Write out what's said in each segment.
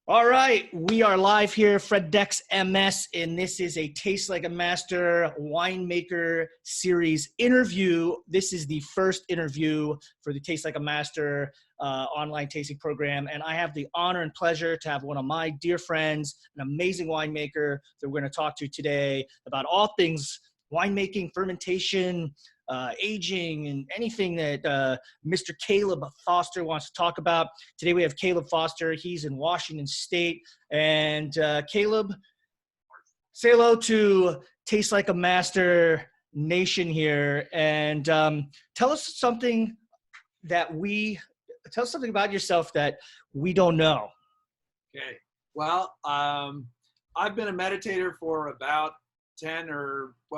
All right, we are live here, Fred Dex.MS, and this is a Taste Like a Master Winemaker series interview. This is the first interview for the Taste Like a Master online tasting program, and I have the honor and pleasure to have one of my dear friends, an amazing winemaker that we're going to talk to today about all things winemaking, fermentation, aging, and anything that Mr. Caleb Foster wants to talk about. Today we have Caleb Foster. He's in Washington State. And Caleb, say hello to Taste Like a Master Nation here. And tell us something about yourself that we don't know. Okay. Well, I've been a meditator for about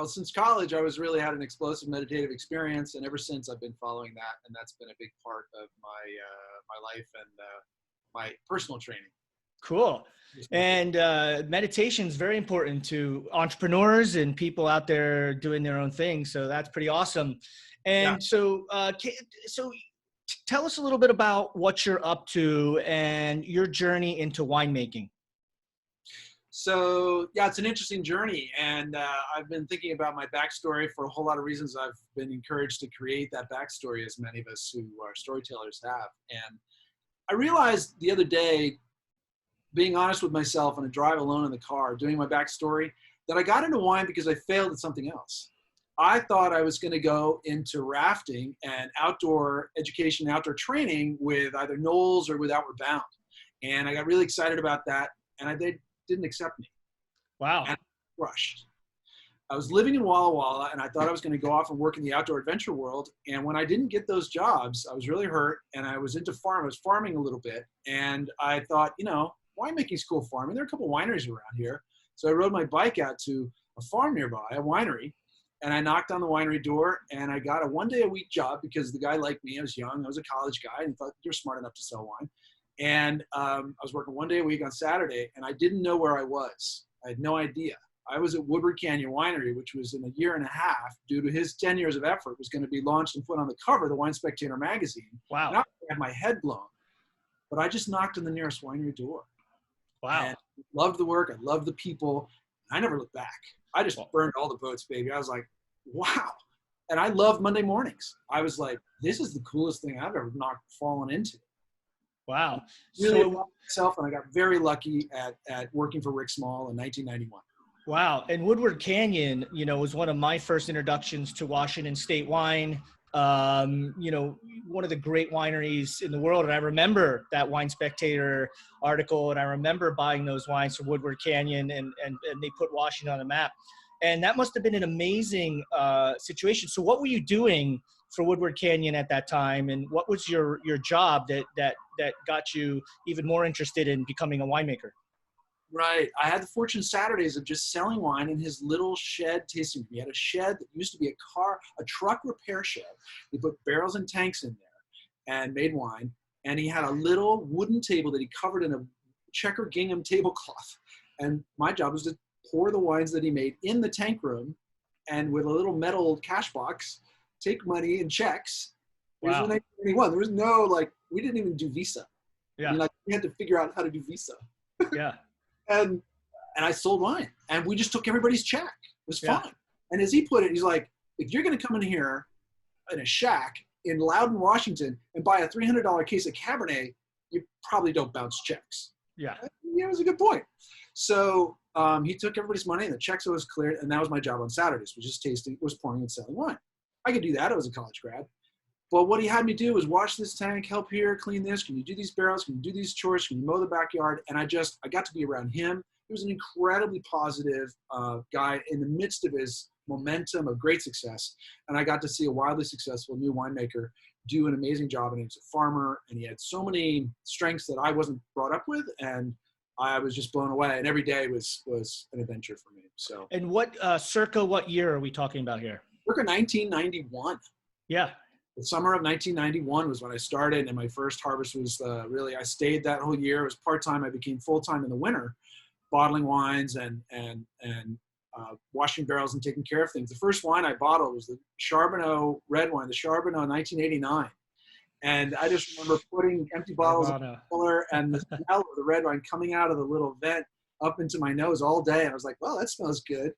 since college. I really had an explosive meditative experience, and ever since I've been following that, and that's been a big part of my life and my personal training. Cool. And meditation is very important to entrepreneurs and people out there doing their own thing. So that's pretty awesome. And Yeah. So tell us a little bit about what you're up to and your journey into winemaking. So yeah, it's an interesting journey, and I've been thinking about my backstory for a whole lot of reasons. I've been encouraged to create that backstory, as many of us who are storytellers have. And I realized the other day, being honest with myself on a drive alone in the car, doing my backstory, that I got into wine because I failed at something else. I thought I was going to go into rafting and outdoor education, outdoor training with either Knowles or with Outward Bound. And I got really excited about that, and they didn't accept me. Wow. And I rushed. I was living in Walla Walla, and I thought I was going to go off and work in the outdoor adventure world. And when I didn't get those jobs, I was really hurt, and I was into farm. I was farming a little bit, and I thought, winemaking's cool farming. There are a couple wineries around here. So I rode my bike out to a farm nearby, a winery, and I knocked on the winery door, and I got a one-day-a-week job because the guy liked me. I was young. I was a college guy, and he thought, you're smart enough to sell wine. And I was working one day a week on Saturday, and I didn't know where I was. I had no idea. I was at Woodward Canyon Winery, which was in a year and a half, due to his 10 years of effort, was going to be launched and put on the cover of the Wine Spectator magazine. Wow. And I had my head blown. But I just knocked on the nearest winery door. Wow. And I loved the work. I loved the people. I never looked back. I just burned all the boats, baby. I was like, wow. And I loved Monday mornings. I was like, this is the coolest thing I've ever fallen into. Wow. Really loved myself, and I got very lucky at working for Rick Small in 1991. Wow. And Woodward Canyon, was one of my first introductions to Washington State wine. One of the great wineries in the world. And I remember that Wine Spectator article, and I remember buying those wines from Woodward Canyon, and they put Washington on the map. And that must have been an amazing situation. So what were you doing for Woodward Canyon at that time? And what was your job that got you even more interested in becoming a winemaker? Right. I had the fortune Saturdays of just selling wine in his little shed tasting room. He had a shed that used to be a truck repair shed. He put barrels and tanks in there and made wine. And he had a little wooden table that he covered in a checker gingham tablecloth. And my job was to pour the wines that he made in the tank room, and with a little metal cash box, take money and checks. Wow. There was no, we didn't even do Visa. Yeah. We had to figure out how to do Visa. Yeah. And I sold wine, and we just took everybody's check. It was fun. Yeah. And as he put it, he's like, if you're going to come in here in a shack in Loudon, Washington, and buy a $300 case of Cabernet, you probably don't bounce checks. Yeah. Yeah, it was a good point. So he took everybody's money, and the checks was cleared, and that was my job on Saturdays, was just pouring and selling wine. I could do that. I was a college grad. But what he had me do was wash this tank, help here, clean this. Can you do these barrels? Can you do these chores? Can you mow the backyard? And I got to be around him. He was an incredibly positive guy in the midst of his momentum of great success. And I got to see a wildly successful new winemaker do an amazing job. And he was a farmer, and he had so many strengths that I wasn't brought up with. And I was just blown away. And every day was an adventure for me. So. And circa what year are we talking about here? Circa 1991. Yeah. The summer of 1991 was when I started, and my first harvest was I stayed that whole year. It was part-time. I became full-time in the winter, bottling wines and washing barrels and taking care of things. The first wine I bottled was the Charbonneau red wine, the Charbonneau 1989. And I just remember putting empty bottles in the cooler and the smell of the red wine coming out of the little vent up into my nose all day. And I was like, well, that smells good.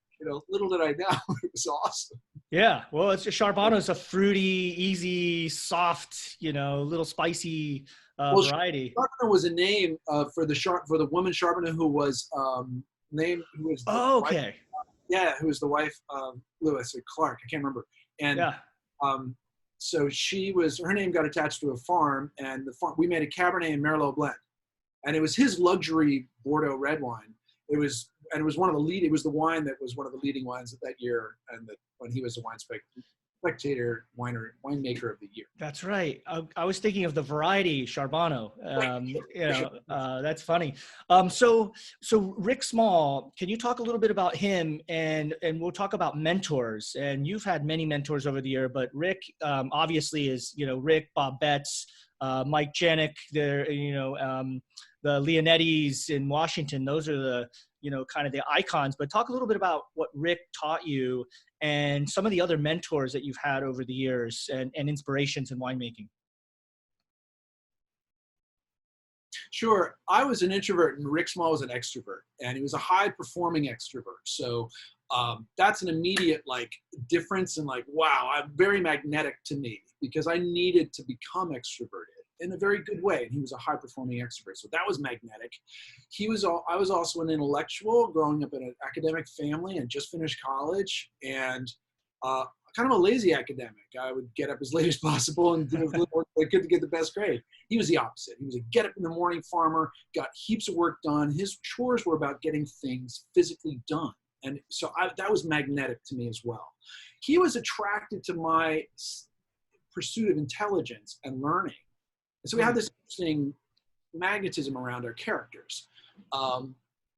Little did I know, it was awesome. Yeah. Well, Charbonneau is a fruity, easy, soft, little spicy variety. Charbonneau was a name for the woman Charbonneau who was named, who was the Okay. wife, who was the wife of Lewis or Clark. I can't remember. And so her name got attached to a farm, and we made a Cabernet and Merlot blend. And it was his luxury Bordeaux red wine. It was one of the lead. It was the wine that was one of the leading wines of that year, and when he was a wine spectator winemaker of the year. That's right. I was thinking of the variety Charbonneau. That's funny. So Rick Small, can you talk a little bit about him, and we'll talk about mentors. And you've had many mentors over the year, but Rick obviously is Rick, Bob Betts, Mike Janik, the Leonettis in Washington. Those are the kind of the icons. But talk a little bit about what Rick taught you and some of the other mentors that you've had over the years and inspirations in winemaking. Sure. I was an introvert and Rick Small was an extrovert, and he was a high performing extrovert. So that's an immediate difference, and wow, I'm very magnetic to me because I needed to become extroverted in a very good way. And he was a high performing extrovert. So that was magnetic. I was also an intellectual growing up in an academic family and just finished college, and kind of a lazy academic. I would get up as late as possible and do as little work as I could to get the best grade. He was the opposite. He was a get up in the morning farmer, got heaps of work done. His chores were about getting things physically done. And so that was magnetic to me as well. He was attracted to my pursuit of intelligence and learning. And so we had this interesting magnetism around our characters.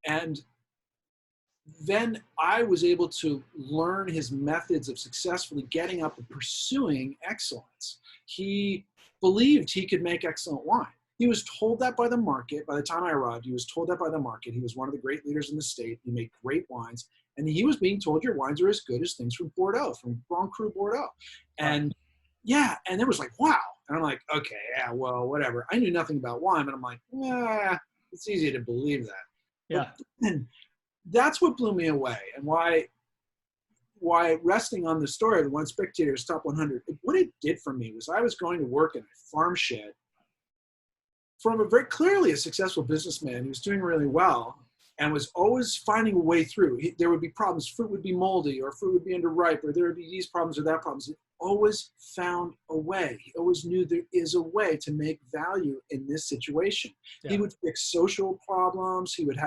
And then I was able to learn his methods of successfully getting up and pursuing excellence. He believed he could make excellent wine. He was told that by the market. By the time I arrived, he was told that by the market. He was one of the great leaders in the state. He made great wines. And he was being told, your wines are as good as things from Bordeaux, from Grand Cru Bordeaux. And and it was like, wow. And I'm like, okay, yeah, well, whatever. I knew nothing about wine, but I'm like, it's easy to believe that. Yeah. And that's what blew me away, and why resting on the story of the Wine Spectator's Top 100, what it did for me was I was going to work in a farm shed from a very clearly a successful businessman who was doing really well and was always finding a way through. There would be problems. Fruit would be moldy, or fruit would be underripe, or there would be these problems or that problems. He always found a way. He always knew there is a way to make value in this situation. Yeah. He would fix social problems. He would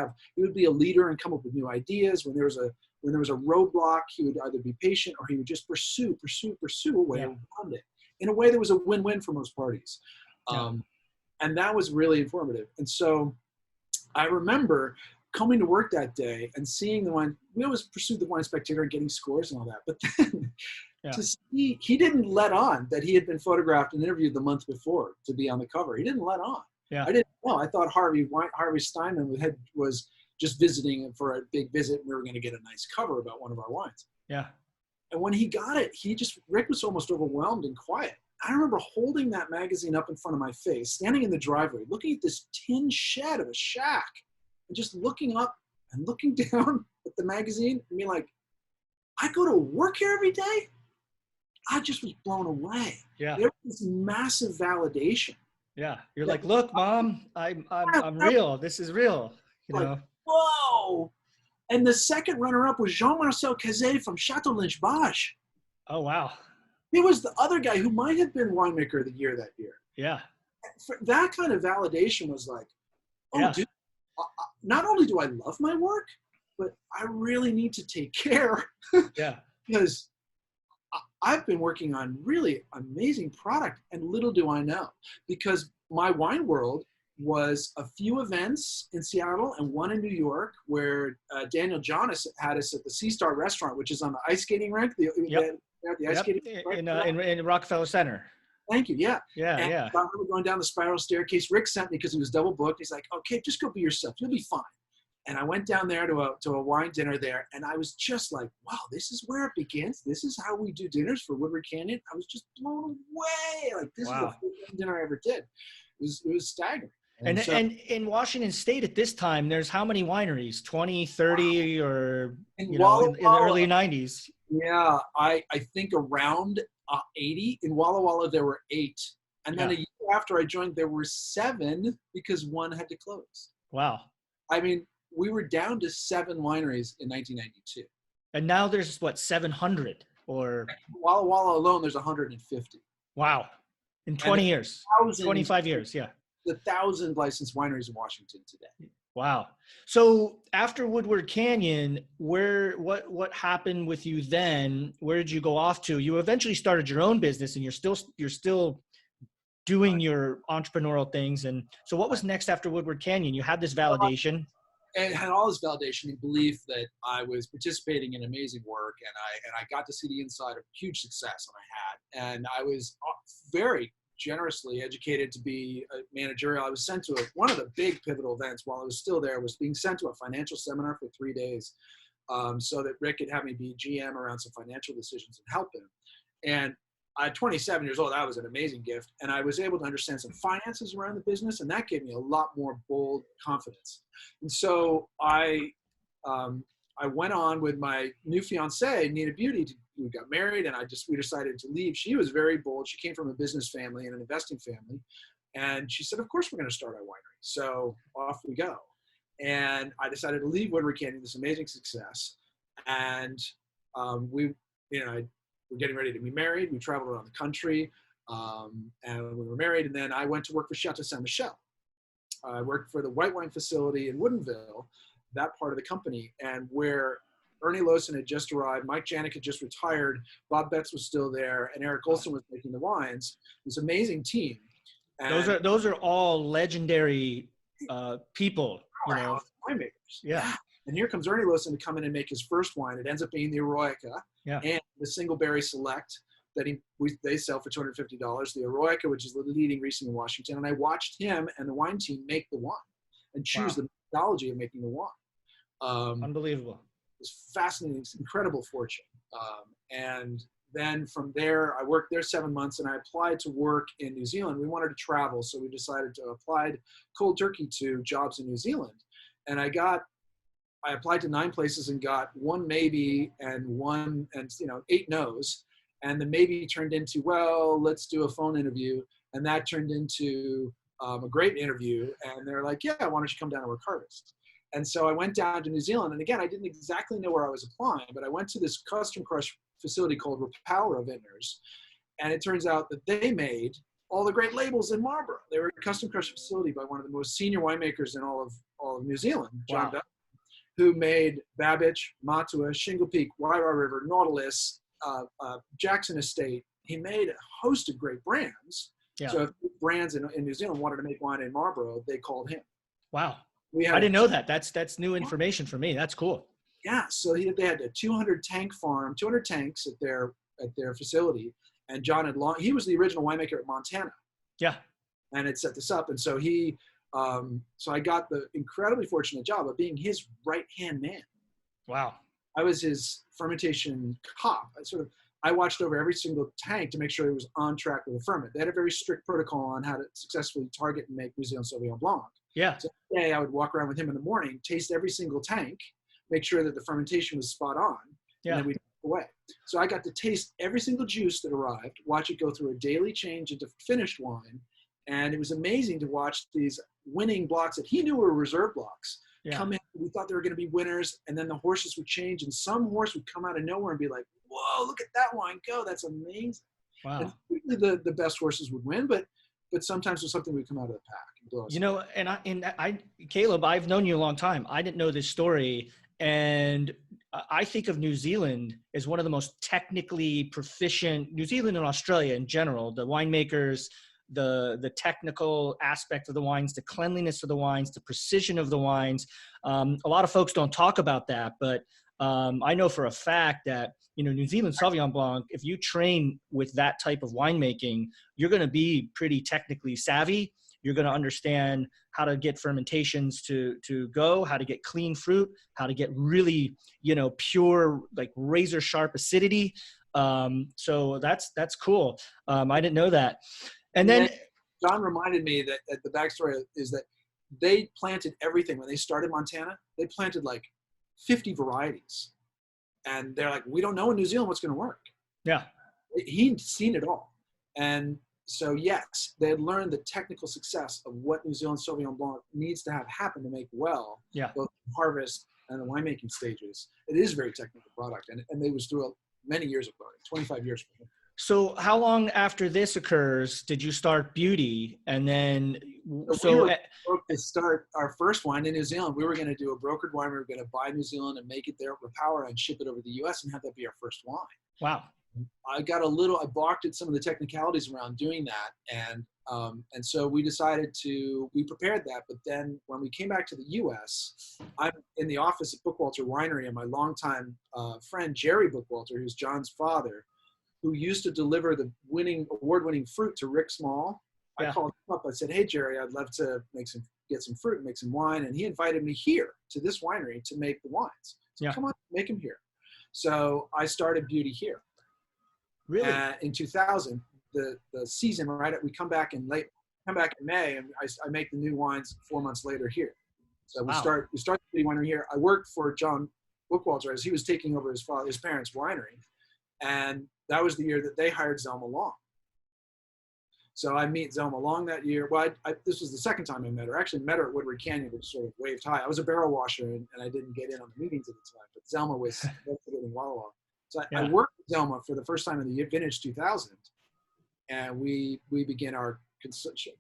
be a leader and come up with new ideas. When there was a roadblock, he would either be patient or he would just pursue a way around it in a way that was a win-win for most parties. And that was really informative. And so I remember coming to work that day and seeing the wine. We always pursued the Wine Spectator and getting scores and all that. But then to see, he didn't let on that he had been photographed and interviewed the month before to be on the cover. He didn't let on. Yeah. I didn't know. I thought Harvey Steinman was just visiting for a big visit, and we were going to get a nice cover about one of our wines. Yeah. And when he got it, Rick was almost overwhelmed and quiet. I remember holding that magazine up in front of my face, standing in the driveway, looking at this tin shed of a shack, and just looking up and looking down at the magazine and being like, I go to work here every day? I just was blown away. Yeah. There was this massive validation. Yeah. You're like, look, Mom, I'm real. This is real. You know? Whoa. And the second runner-up was Jean-Marcel Cazet from Chateau Lynch-Bages. Oh, wow. He was the other guy who might have been winemaker of the year that year. Yeah. That kind of validation was like, dude, not only do I love my work, but I really need to take care. Yeah. Because I've been working on really amazing product, and little do I know, because my wine world was a few events in Seattle and one in New York where Daniel Jonas had us at the Sea Star restaurant, which is on the ice skating rink. The ice skating in Rockefeller Center. Thank you. Yeah. Yeah. And yeah. I remember going down the spiral staircase. Rick sent me because he was double booked. He's like, okay, just go be yourself. You'll be fine. And I went down there to a wine dinner there, and I was just like, wow, this is where it begins. This is how we do dinners for Woodward Canyon. I was just blown away. Like, this is the first dinner I ever did. It was staggering. And so and in Washington State at this time, there's how many wineries? 20, 30, or, in you know, Walla in the Walla, early 90s? yeah, I think around 80. In Walla Walla, there were 8. And then Yeah. a year after I joined, there were 7 because one had to close. Wow. I mean, we were down to 7 wineries in 1992. And now there's what, 700 or Walla Walla alone, there's 150. wow. In And 20 years, 25 years. Yeah. the 1,000 licensed wineries in Washington today. Wow. So after Woodward Canyon, what happened with you then? Where did you go off to? You eventually started your own business, and you're still doing your entrepreneurial things. And so what was next after Woodward Canyon? You had this validation. And had all this validation and belief that I was participating in amazing work, and I got to see the inside of huge success, and I was very generously educated to be a managerial. I was sent to one of the big pivotal events while I was still there, was being sent to a financial seminar for 3 days, so that Rick could have me be GM around some financial decisions and help him. And at 27 years old, that was an amazing gift. And I was able to understand some finances around the business, and that gave me a lot more bold confidence. And so I went on with my new fiancée, Nina Beauty. We got married, and we decided to leave. She was very bold. She came from a business family and an investing family. And she said, of course, we're going to start our winery. So off we go. And I decided to leave Woodward Canyon, this amazing success. And we're getting ready to be married. We traveled around the country, and we were married. And then I went to work for Chateau Saint Michel. I worked for the white wine facility in Woodinville, that part of the company, and where Ernie Lowson had just arrived, Mike Janik had just retired, Bob Betts was still there, and Eric Olson was making the wines. It was an amazing team. And Those are all legendary people, you know. Winemakers. Yeah. And here comes Ernie Lowson to come in and make his first wine. It ends up being the Eroica, and the Single Berry Select that they sell for $250. The Eroica, which is the leading Riesling in Washington. And I watched him and the wine team make the wine and choose the methodology of making the wine. Unbelievable. It's fascinating. It's incredible fortune. And then from there, I worked there 7 months, and I applied to work in New Zealand. We wanted to travel, so we decided to apply cold turkey to jobs in New Zealand. And I applied to 9 places and got 1 maybe and 8 no's. And the maybe turned into, well, let's do a phone interview. And that turned into a great interview. And they're like, yeah, why don't you come down and work harvest? And so I went down to New Zealand. And again, I didn't exactly know where I was applying, but I went to this custom crush facility called Rapalra Vintners. And it turns out that they made all the great labels in Marlborough. They were a custom crush facility by one of the most senior winemakers in all of New Zealand, John Duff, who made Babbage, Matua, Shingle Peak, Wairau River, Nautilus, Jackson Estate. He made a host of great brands. Yeah. So if brands in New Zealand wanted to make wine in Marlborough, they called him. Wow. I didn't know that. That's new information for me. That's cool. Yeah. So they had a 200 tank farm, 200 tanks at their facility. And John he was the original winemaker at Montana. Yeah. And had set this up. And so so I got the incredibly fortunate job of being his right-hand man. Wow. I was his fermentation cop. I watched over every single tank to make sure it was on track with the ferment. They had a very strict protocol on how to successfully target and make New Zealand Sauvignon Blanc. Yeah. So every day I would walk around with him in the morning, taste every single tank, make sure that the fermentation was spot on, and then we'd go away. So I got to taste every single juice that arrived, watch it go through a daily change into finished wine. And it was amazing to watch these winning blocks that he knew were reserve blocks come in. We thought they were going to be winners, and then the horses would change, and some horse would come out of nowhere and be like, whoa, look at that wine go. That's amazing. Wow. And usually the best horses would win, but sometimes there's something would come out of the pack. You know, and Caleb, I've known you a long time. I didn't know this story. And I think of New Zealand as one of the most technically proficient, New Zealand and Australia in general, the winemakers, the technical aspect of the wines, the cleanliness of the wines, the precision of the wines. A lot of folks don't talk about that, but I know for a fact that, you know, New Zealand Sauvignon Blanc, if you train with that type of winemaking, you're going to be pretty technically savvy. You're going to understand how to get fermentations to go, how to get clean fruit, how to get really, you know, pure, like razor sharp acidity. So that's cool. I didn't know that. And then John reminded me that the backstory is that they planted everything. When they started Montana, they planted like 50 varieties. And they're like, we don't know in New Zealand what's going to work. Yeah. He'd seen it all. And so, yes, they had learned the technical success of what New Zealand Sauvignon Blanc needs to have happen to make well, both harvest and the winemaking stages. It is a very technical product. And they was through many years of learning, 25 years. So how long after this occurs did you start Beauty? And then, we were broke to start our first wine in New Zealand. We were going to do a brokered wine. We were going to buy New Zealand and make it there with power and ship it over to the US and have that be our first wine. Wow. I balked at some of the technicalities around doing that. And so we decided we prepared that. But then when we came back to the US, I'm in the office at Bookwalter Winery, and my longtime friend, Jerry Bookwalter, who's John's father, who used to deliver the award-winning fruit to Rick Small. I called him up. I said, hey, Jerry, I'd love to get some fruit and make some wine. And he invited me here to this winery to make the wines. So come on, make them here. So I started Beauty here. Really? In 2000, the season, right? We come back in May, and I make the new wines 4 months later here. So we start the Beauty winery here. I worked for John Bookwalter as he was taking over his parents' winery. And that was the year that they hired Zelma Long. So I meet Zelma Long that year. Well, this was the second time I met her. I actually met her at Woodward Canyon, which sort of waved high. I was a barrel washer, and I didn't get in on the meetings at the time. But Zelma was in Walla Walla. So I worked with Zelma for the first time in the vintage 2000. And we begin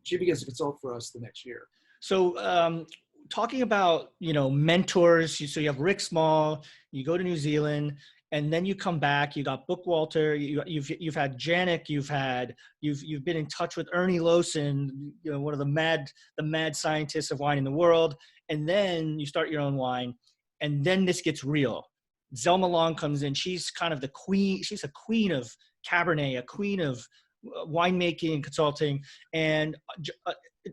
she begins to consult for us the next year. So talking about, mentors, so you have Rick Small, you go to New Zealand, and then you come back, you got Bookwalter, you've had Janik, you've been in touch with Ernie Lawson, one of the mad scientists of wine in the world. And then you start your own wine, and then this gets real. Zelma Long comes in. She's kind of the queen. She's a queen of Cabernet, a queen of winemaking and consulting. And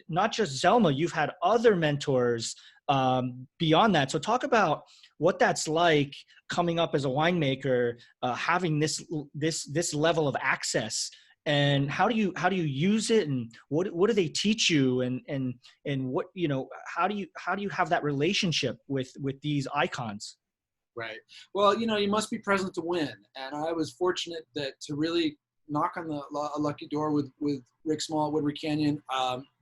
not just Zelma, you've had other mentors beyond that. So talk about what that's like coming up as a winemaker, having this level of access, and how do you use it, and what do they teach you, and what, how do you have that relationship with these icons? Right. Well, you must be present to win. And I was fortunate to really knock on a lucky door with Rick Small at Woodward Canyon.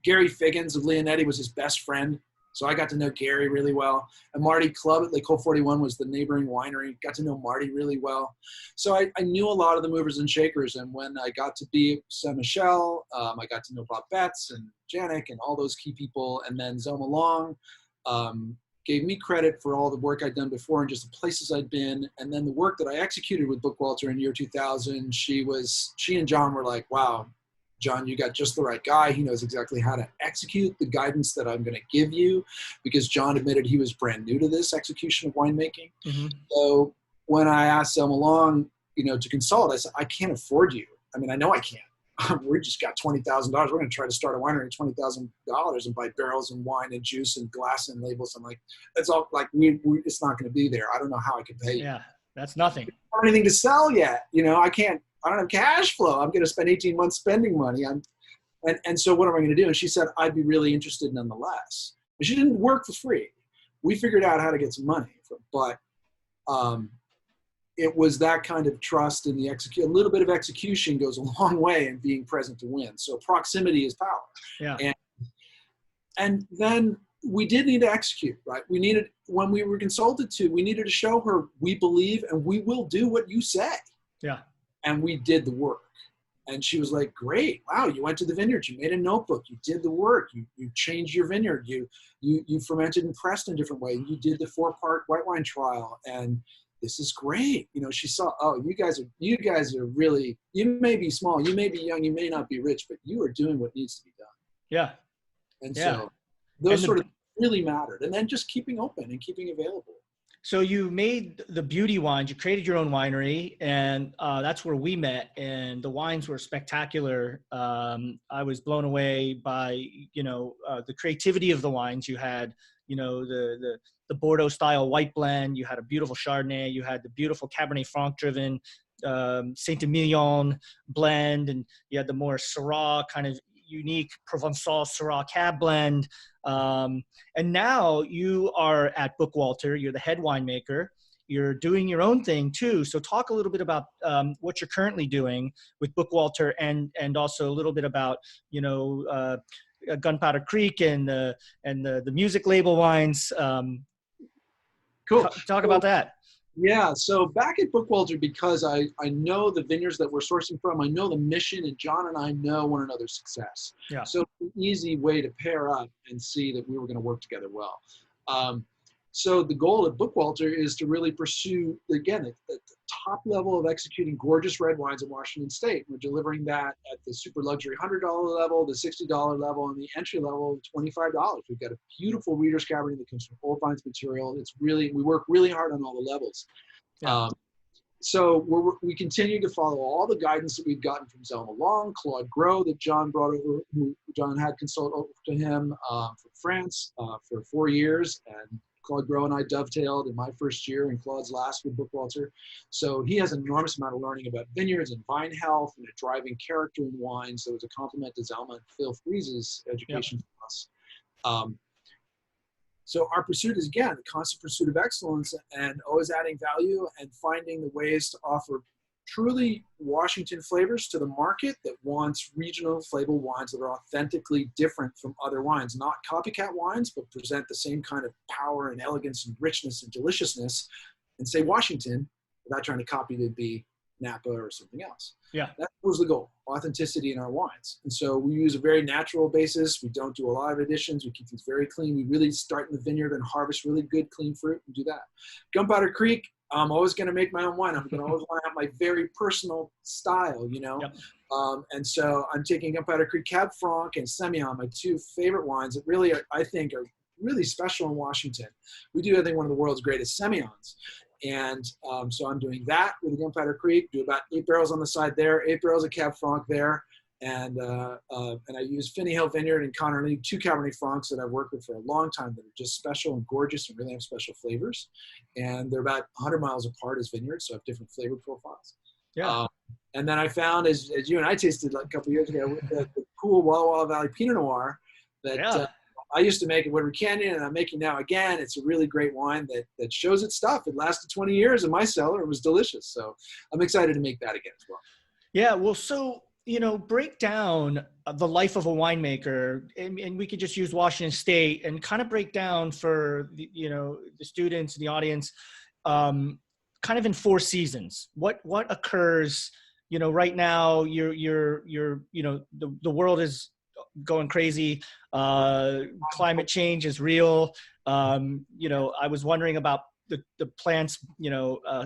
Gary Figgins of Leonetti was his best friend. So I got to know Gary really well. And Marty Clubb at Lake Hole 41 was the neighboring winery. Got to know Marty really well. So I knew a lot of the movers and shakers. And when I got to be at Saint Michel, I got to know Bob Betts and Janik and all those key people. And then Zelma Long gave me credit for all the work I'd done before and just the places I'd been. And then the work that I executed with Bookwalter in year 2000, she and John were like, wow, John, you got just the right guy. He knows exactly how to execute the guidance that I'm going to give you, because John admitted he was brand new to this execution of winemaking. Mm-hmm. So when I asked Zelma Long, to consult, I said, I can't afford you. I mean, I know I can't. We just got $20,000. We're going to try to start a winery at $20,000 and buy barrels and wine and juice and glass and labels. I'm like, that's all. Like, it's not going to be there. I don't know how I can pay you. Yeah, that's nothing. I don't have anything to sell yet. I can't. I don't have cash flow. I'm going to spend 18 months spending money. And so what am I going to do? And she said, I'd be really interested nonetheless. And she didn't work for free. We figured out how to get some money, but it was that kind of trust in the a little bit of execution goes a long way in being present to win. So proximity is power. Yeah. And then we did need to execute, right? When we were consulted we needed to show her, we believe and we will do what you say. Yeah. And we did the work. And she was like, great. Wow. You went to the vineyard. You made a notebook. You did the work. You changed your vineyard. You fermented and pressed in a different way. You did the 4-part white wine trial. And this is great. She saw, oh, you guys are really, you may be small, you may be young, you may not be rich, but you are doing what needs to be done. Yeah. And so those sort of really mattered. And then just keeping open and keeping available. So you made the Beauty wines, you created your own winery, and that's where we met, and the wines were spectacular. I was blown away by, the creativity of the wines. You had, the Bordeaux style white blend, you had a beautiful Chardonnay, you had the beautiful Cabernet Franc driven Saint-Emilion blend, and you had the more Syrah kind of, unique Provençal Syrah Cab blend. And now you are at Bookwalter. You're the head winemaker. You're doing your own thing too. So talk a little bit about what you're currently doing with Bookwalter, and also a little bit about, Gunpowder Creek and the music label wines. Cool. Talk about that. Yeah, so back at Bookwalter, because I know the vineyards that we're sourcing from, I know the mission, and John and I know one another's success. Yeah. So it's an easy way to pair up and see that we were going to work together well. So the goal at Bookwalter is to really pursue, again, at the top level of executing gorgeous red wines in Washington State. We're delivering that at the super luxury $100 level, the $60 level, and the entry level $25. We've got a beautiful Reader's Cabernet that comes from Old Vines material. It's really, we work really hard on all the levels. Yeah. So we continue to follow all the guidance that we've gotten from Zelma Long, Claude Gros that John brought over, who John had consult over to him from France for 4 years, and Claude Gros and I dovetailed in my first year and Claude's last with Bookwalter. So he has an enormous amount of learning about vineyards and vine health and a driving character in wine. So it's a compliment to Zelma and Phil Freese's education for us. So our pursuit is, again, the constant pursuit of excellence and always adding value and finding the ways to offer truly Washington flavors to the market that wants regional flavor wines that are authentically different from other wines, not copycat wines, but present the same kind of power and elegance and richness and deliciousness, and say Washington without trying to copy to be Napa or something else. Yeah. That was the goal, authenticity in our wines. And so we use a very natural basis. We don't do a lot of additions. We keep things very clean. We really start in the vineyard and harvest really good, clean fruit and do that. Gunpowder Creek, I'm always going to make my own wine. I'm going to always want to have my very personal style, you know? Yep. And so I'm taking Gunpowder Creek Cab Franc and Semillon, my two favorite wines that really are, I think, are really special in Washington. We do, I think, one of the world's greatest Semillons. And so I'm doing that with the Gunpowder Creek, do about 8 barrels on the side there, 8 barrels of Cab Franc there. And I use Finney Hill Vineyard and Connor Lee, 2 Cabernet Francs that I've worked with for a long time that are just special and gorgeous and really have special flavors. And they're about 100 miles apart as vineyards, so have different flavor profiles. Yeah. And then I found, as you and I tasted like a couple of years ago, the cool Walla Walla Valley Pinot Noir that I used to make at Woodward Canyon, and I'm making now again. It's a really great wine that shows its stuff. It lasted 20 years in my cellar. It was delicious. So I'm excited to make that again as well. Yeah, well, so break down the life of a winemaker, and we could just use Washington State and kind of break down for the students and the audience, kind of in 4 seasons. What occurs, right now? The world is going crazy. Climate change is real. I was wondering about the plants,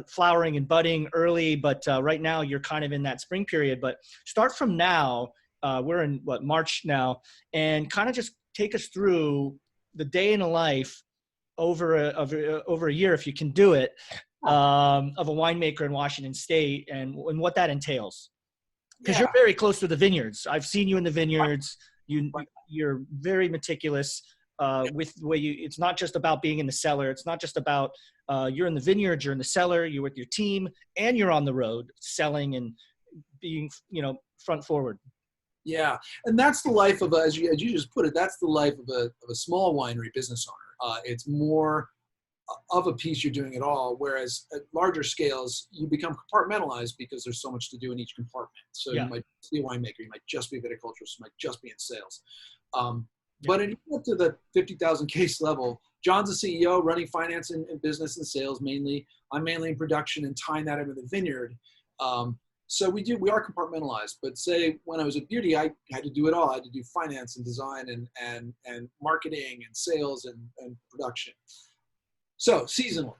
flowering and budding early, but right now you're kind of in that spring period. But start from now. We're in March now, and kind of just take us through the day in a life over a year, if you can do it, of a winemaker in Washington State, and what that entails. Because you're very close to the vineyards. I've seen you in the vineyards. You're very meticulous with the way it's not just about being in the cellar. It's not just about you're in the vineyards, you're in the cellar, you're with your team, and you're on the road selling and being, front forward. Yeah. And that's the life of as you just put it, that's the life of a small winery business owner. It's more of a piece you're doing it all, whereas at larger scales, you become compartmentalized because there's so much to do in each compartment. So you might be a winemaker, you might just be a viticulturist, you might just be in sales. But if you get up to the 50,000 case level, John's a CEO running finance and business and sales mainly. I'm mainly in production and tying that into the vineyard. So we are compartmentalized, but say when I was at Beauty, I had to do it all. I had to do finance and design and marketing and sales and production. So seasonally,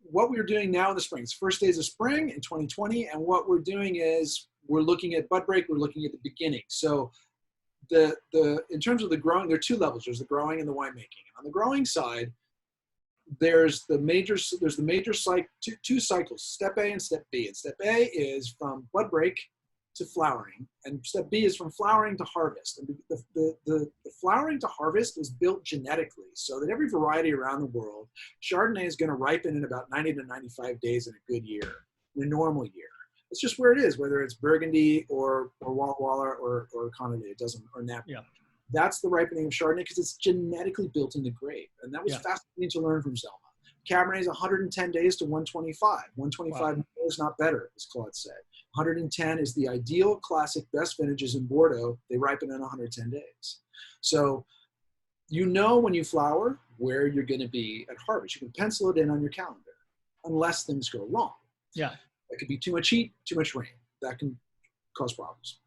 what we're doing now in the spring, it's first days of spring in 2020. And what we're doing is we're looking at bud break. We're looking at the beginning. So in terms of the growing, there are 2 levels. There's the growing and the winemaking. And on the growing side, there's the major 2 cycles, step A and step B. And step A is from bud break to flowering, and step B is from flowering to harvest. And the flowering to harvest is built genetically so that every variety around the world, Chardonnay is going to ripen in about 90 to 95 days in a good year, in a normal year. It's just where it is, whether it's Burgundy or Walla Walla or Conde, it doesn't, or Napa. Yeah. That's the ripening of Chardonnay because it's genetically built in the grape. And that was fascinating to learn from Zelma. Cabernet is 110 days to 125. 125 is not better, as Claude said. 110 is the ideal classic best vintages in Bordeaux. They ripen in 110 days. So you know when you flower where you're going to be at harvest. You can pencil it in on your calendar unless things go wrong. Yeah. It could be too much heat, too much rain. That can cause problems.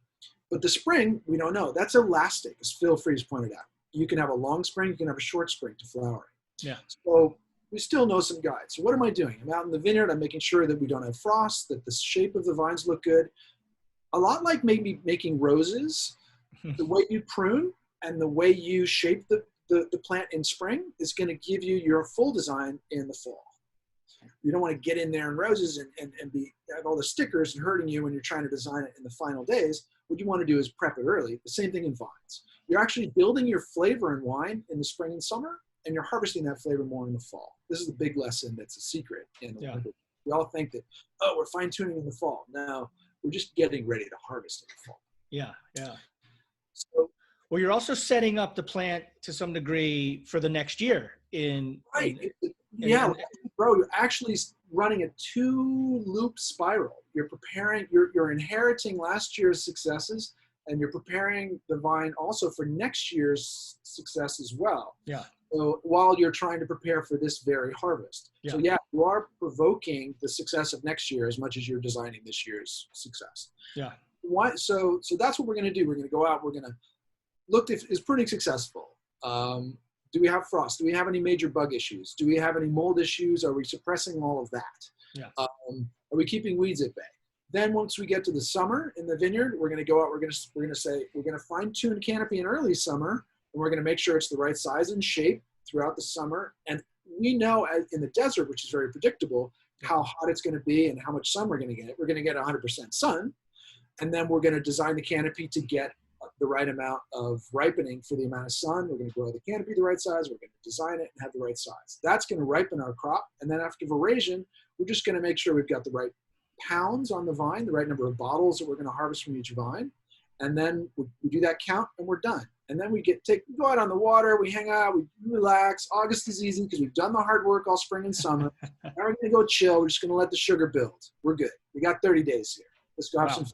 But the spring, we don't know. That's elastic, as Phil Freeze pointed out. You can have a long spring, you can have a short spring to flowering. Yeah. So we still know some guides. So what am I doing? I'm out in the vineyard. I'm making sure that we don't have frost, that the shape of the vines look good. A lot like maybe making roses, the way you prune and the way you shape the plant in spring is going to give you your full design in the fall. You don't want to get in there in roses and have all the stickers and hurting you when you're trying to design it in the final days. What you want to do is prep it early. The same thing in vines. You're actually building your flavor in wine in the spring and summer, and you're harvesting that flavor more in the fall. This is the big lesson that's a secret in the winter. We all think that, oh, we're fine-tuning in the fall. No, we're just getting ready to harvest in the fall. Yeah, yeah. So, well, you're also setting up the plant to some degree for the next year. Bro, you're actually running a 2-loop spiral. You're preparing, you're inheriting last year's successes, and you're preparing the vine also for next year's success as well. Yeah. So while you're trying to prepare for this very harvest. Yeah. So yeah, you are provoking the success of next year as much as you're designing this year's success. Yeah. So that's what we're going to do. We're going to go out. We're going to look if it's pretty successful. Do we have frost? Do we have any major bug issues? Do we have any mold issues? Are we suppressing all of that? Yeah. Are we keeping weeds at bay? Then once we get to the summer in the vineyard, we're going to go out. We're going to say we're going to fine tune canopy in early summer, and we're going to make sure it's the right size and shape throughout the summer. And we know in the desert, which is very predictable, how hot it's going to be and how much sun we're going to get. We're going to get 100% sun, and then we're going to design the canopy to get the right amount of ripening for the amount of sun. We're going to grow the canopy the right size. We're going to design it and have the right size. That's going to ripen our crop. And then after veraison, we're just going to make sure we've got the right pounds on the vine, the right number of bottles that we're going to harvest from each vine. And then we do that count and we're done. And then we go out on the water, we hang out, we relax. August is easy because we've done the hard work all spring and summer. Now we're going to go chill. We're just going to let the sugar build. We're good. We got 30 days here. Let's go have some fun.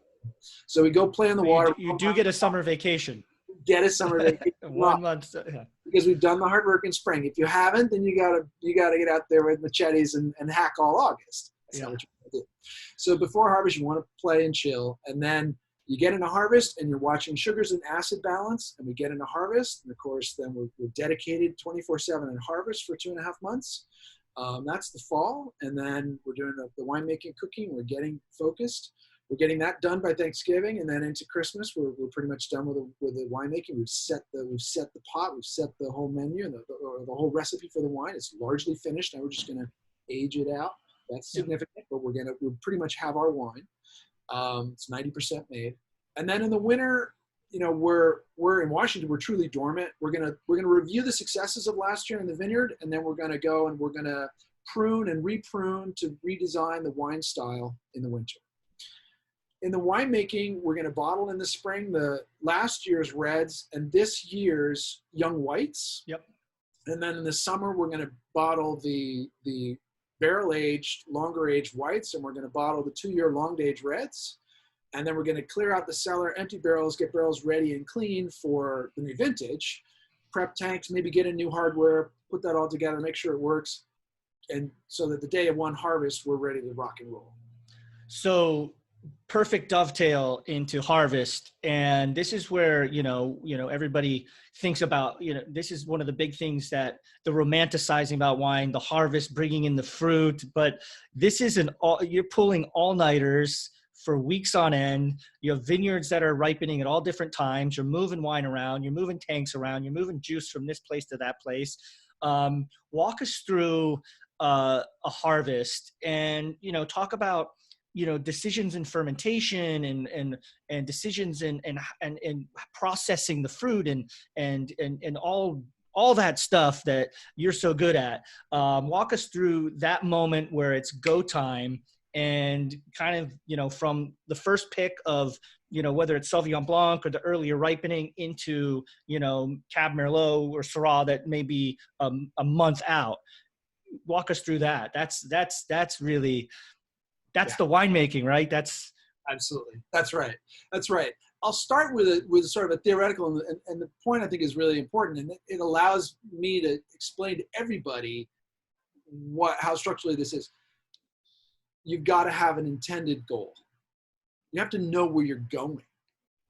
So we go play in the water. You do get a summer vacation. Get a summer vacation. 1 month. Yeah. Because we've done the hard work in spring. If you haven't, then you gotta get out there with machetes and hack all August. That's not what you want to do. So before harvest, you want to play and chill. And then you get into harvest and you're watching sugars and acid balance. And we get into harvest. And of course, then we're dedicated 24/7 in harvest for 2.5 months. That's the fall. And then we're doing the winemaking, cooking. We're getting focused. We're getting that done by Thanksgiving, and then into Christmas, we're pretty much done with the winemaking. We've set the pot, we've set the whole menu, and the whole recipe for the wine. It's largely finished. Now we're just going to age it out. That's significant, but we'll pretty much have our wine. It's 90% made, and then in the winter, we're in Washington. We're truly dormant. We're gonna review the successes of last year in the vineyard, and then we're gonna go and we're gonna prune and reprune to redesign the wine style in the winter. In the winemaking, we're going to bottle in the spring the last year's reds and this year's young whites. Yep. And then in the summer, we're going to bottle the barrel-aged, longer-aged whites, and we're going to bottle the 2-year long-aged reds. And then we're going to clear out the cellar, empty barrels, get barrels ready and clean for the new vintage, prep tanks, maybe get in new hardware, put that all together, make sure it works. And so that the day of one harvest, we're ready to rock and roll. So perfect dovetail into harvest. And this is where, everybody thinks about, this is one of the big things that the romanticizing about wine, the harvest, bringing in the fruit, but this is you're pulling all-nighters for weeks on end. You have vineyards that are ripening at all different times. You're moving wine around, you're moving tanks around, you're moving juice from this place to that place. Walk us through a harvest and, talk about, decisions in fermentation and decisions in processing the fruit and all that stuff that you're so good at. Walk us through that moment where it's go time and kind of, from the first pick of, whether it's Sauvignon Blanc or the earlier ripening into, Cab Merlot or Syrah that may be a month out. Walk us through that. That's really, that's the winemaking, right? That's absolutely. That's right. That's right. I'll start with sort of a theoretical, and the point I think is really important, and it allows me to explain to everybody how structurally this is. You've got to have an intended goal. You have to know where you're going.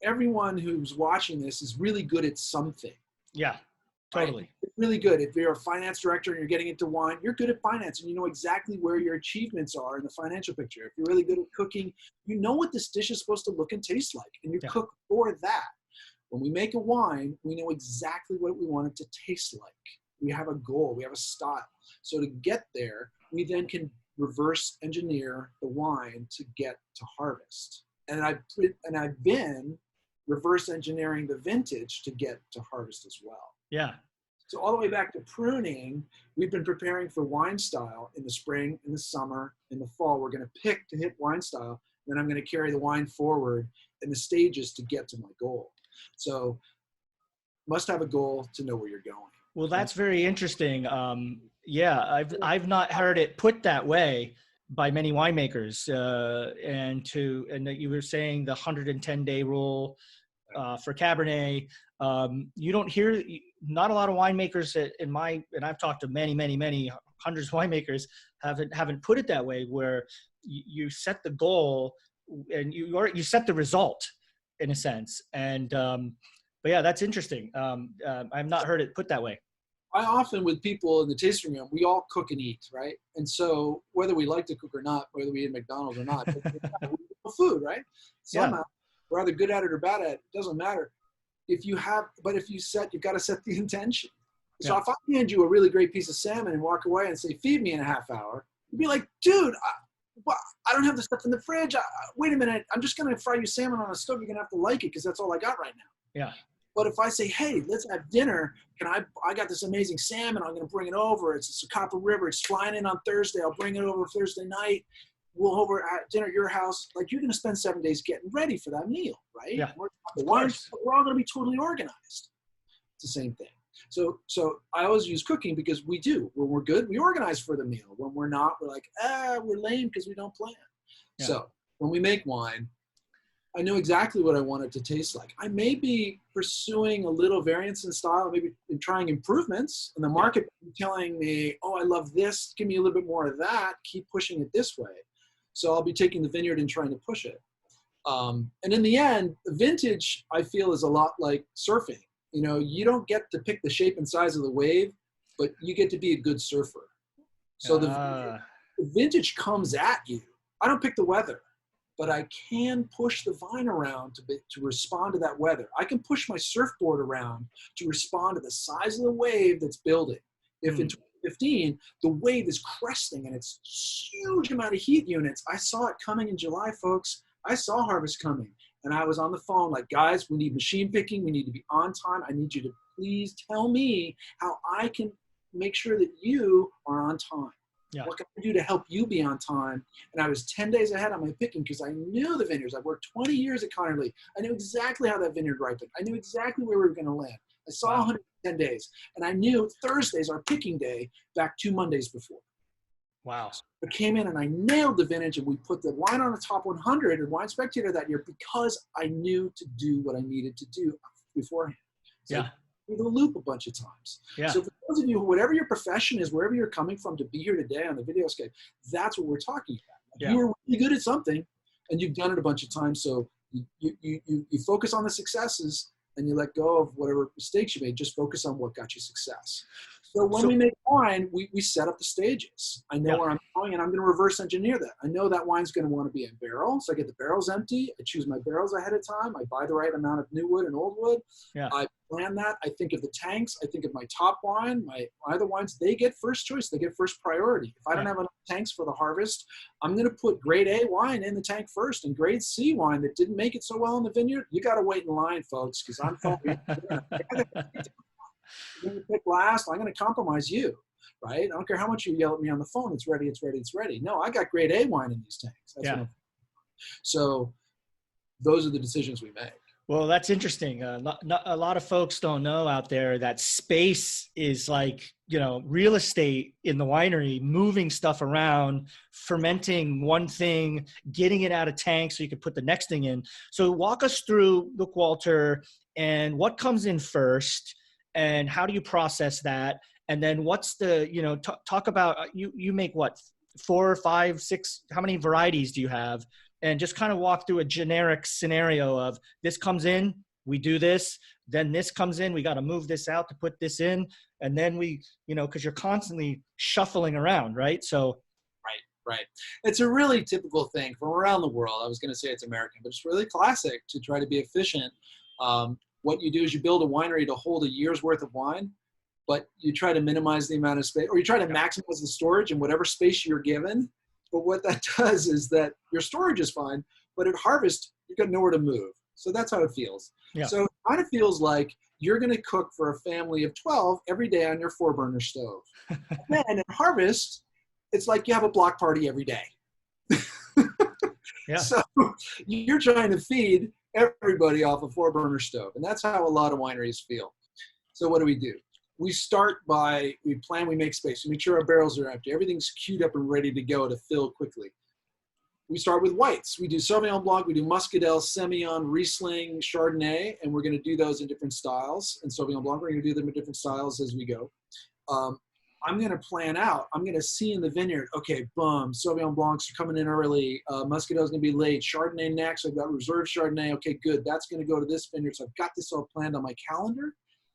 Everyone who's watching this is really good at something. Yeah, totally. Right? It's really good. If you're a finance director and you're getting into wine, you're good at finance and you know exactly where your achievements are in the financial picture. If you're really good at cooking, you know what this dish is supposed to look and taste like, and you cook for that. When we make a wine, we know exactly what we want it to taste like. We have a goal, we have a style. So to get there, we then can reverse engineer the wine to get to harvest. And I've been reverse engineering the vintage to get to harvest as well. Yeah. So all the way back to pruning, we've been preparing for wine style in the spring, in the summer, in the fall. We're going to pick to hit wine style. Then I'm going to carry the wine forward in the stages to get to my goal. So must have a goal to know where you're going. Well, that's very interesting. Yeah, I've not heard it put that way by many winemakers. And that you were saying the 110-day rule for Cabernet. You don't hear, not a lot of winemakers and I've talked to many hundreds of winemakers haven't put it that way, where you set the goal and you set the result in a sense. And but yeah, that's interesting. I've not heard it put that way. I often, with people in the tasting room, we all cook and eat, right? And so whether we like to cook or not, whether we eat McDonald's or not, we eat food, right? Somehow, we're either good at it or bad at it. It doesn't matter. You've got to set the intention. So if I hand you a really great piece of salmon and walk away and say, feed me in a half hour, you'd be like, dude, I don't have the stuff in the fridge. Wait a minute. I'm just going to fry you salmon on a stove. You're going to have to like it because that's all I got right now. Yeah. But if I say, hey, let's have dinner, I got this amazing salmon, I'm going to bring it over. It's a Copper River. It's flying in on Thursday. I'll bring it over Thursday night. We'll over at dinner at your house. Like, you're going to spend 7 days getting ready for that meal, right? Yeah. We're all going to be totally organized. It's the same thing. So I always use cooking because we do. When we're good, we organize for the meal. When we're not, we're like, we're lame because we don't plan. Yeah. So when we make wine, I know exactly what I want it to taste like. I may be pursuing a little variance in style, maybe trying improvements, and the market telling me, oh, I love this, give me a little bit more of that, keep pushing it this way. So I'll be taking the vineyard and trying to push it. And in the end, the vintage, I feel, is a lot like surfing. You know, you don't get to pick the shape and size of the wave, but you get to be a good surfer. So the vintage comes at you. I don't pick the weather, but I can push the vine around to respond to that weather. I can push my surfboard around to respond to the size of the wave that's building. If in 2015, the wave is cresting and it's huge amount of heat units, I saw it coming in July, folks. I saw harvest coming. And I was on the phone like, guys, we need machine picking. We need to be on time. I need you to please tell me how I can make sure that you are on time. Yeah. What can I do to help you be on time? And I was 10 days ahead on my picking because I knew the vineyards. I worked 20 years at Connerly. I knew exactly how that vineyard ripened. I knew exactly where we were going to land. I saw 110 days. And I knew Thursday's our picking day back 2 Mondays before. Wow. So I came in and I nailed the vintage, and we put the wine on the top 100 in Wine Spectator that year because I knew to do what I needed to do beforehand. So through the loop a bunch of times. Yeah. So for those of you, whatever your profession is, wherever you're coming from to be here today on the video scape, that's what we're talking about. Like, you are really good at something and you've done it a bunch of times. So you focus on the successes and you let go of whatever mistakes you made. Just focus on what got you success. So when we make wine, we set up the stages. I know where I'm going, and I'm going to reverse engineer that. I know that wine's going to want to be in barrel, so I get the barrels empty. I choose my barrels ahead of time. I buy the right amount of new wood and old wood. Yeah. I plan that. I think of the tanks. I think of my top wine, my other wines. They get first choice. They get first priority. If I don't have enough tanks for the harvest, I'm going to put grade A wine in the tank first, and grade C wine that didn't make it so well in the vineyard, you got to wait in line, folks, because I'm You're going to pick last. I'm going to compromise you, right? I don't care how much you yell at me on the phone. It's ready. It's ready. It's ready. No, I got grade A wine in these tanks. That's what I'm. So those are the decisions we make. Well, that's interesting. A lot of folks don't know out there that space is like, real estate in the winery, moving stuff around, fermenting one thing, getting it out of tanks so you can put the next thing in. So walk us through Bookwalter and what comes in first and how do you process that? And then what's the, talk about, you make what, 4, 5, 6, how many varieties do you have? And just kind of walk through a generic scenario of this comes in, we do this, then this comes in, we got to move this out to put this in. And then we, because you're constantly shuffling around, right? So. Right. It's a really typical thing from around the world. I was going to say it's American, but it's really classic to try to be efficient. What you do is you build a winery to hold a year's worth of wine, but you try to minimize the amount of space, or you try to maximize the storage in whatever space you're given. But what that does is that your storage is fine, but at harvest, you've got nowhere to move. So that's how it feels. Yeah. So it kind of feels like you're going to cook for a family of 12 every day on your 4-burner stove. And then at harvest, it's like you have a block party every day. Yeah. So you're trying to feed everybody off a 4-burner stove. And that's how a lot of wineries feel. So what do? We start by, we plan, we make space. We make sure our barrels are empty. Everything's queued up and ready to go to fill quickly. We start with whites. We do Sauvignon Blanc, we do Muscadel, Semillon, Riesling, Chardonnay, and we're going to do those in different styles. And Sauvignon Blanc, we're going to do them in different styles as we go. I'm going to plan out. I'm going to see in the vineyard, okay, boom, Sauvignon Blancs are coming in early. Muscadel is going to be late. Chardonnay next. I've got reserve Chardonnay. Okay, good. That's going to go to this vineyard. So I've got this all planned on my calendar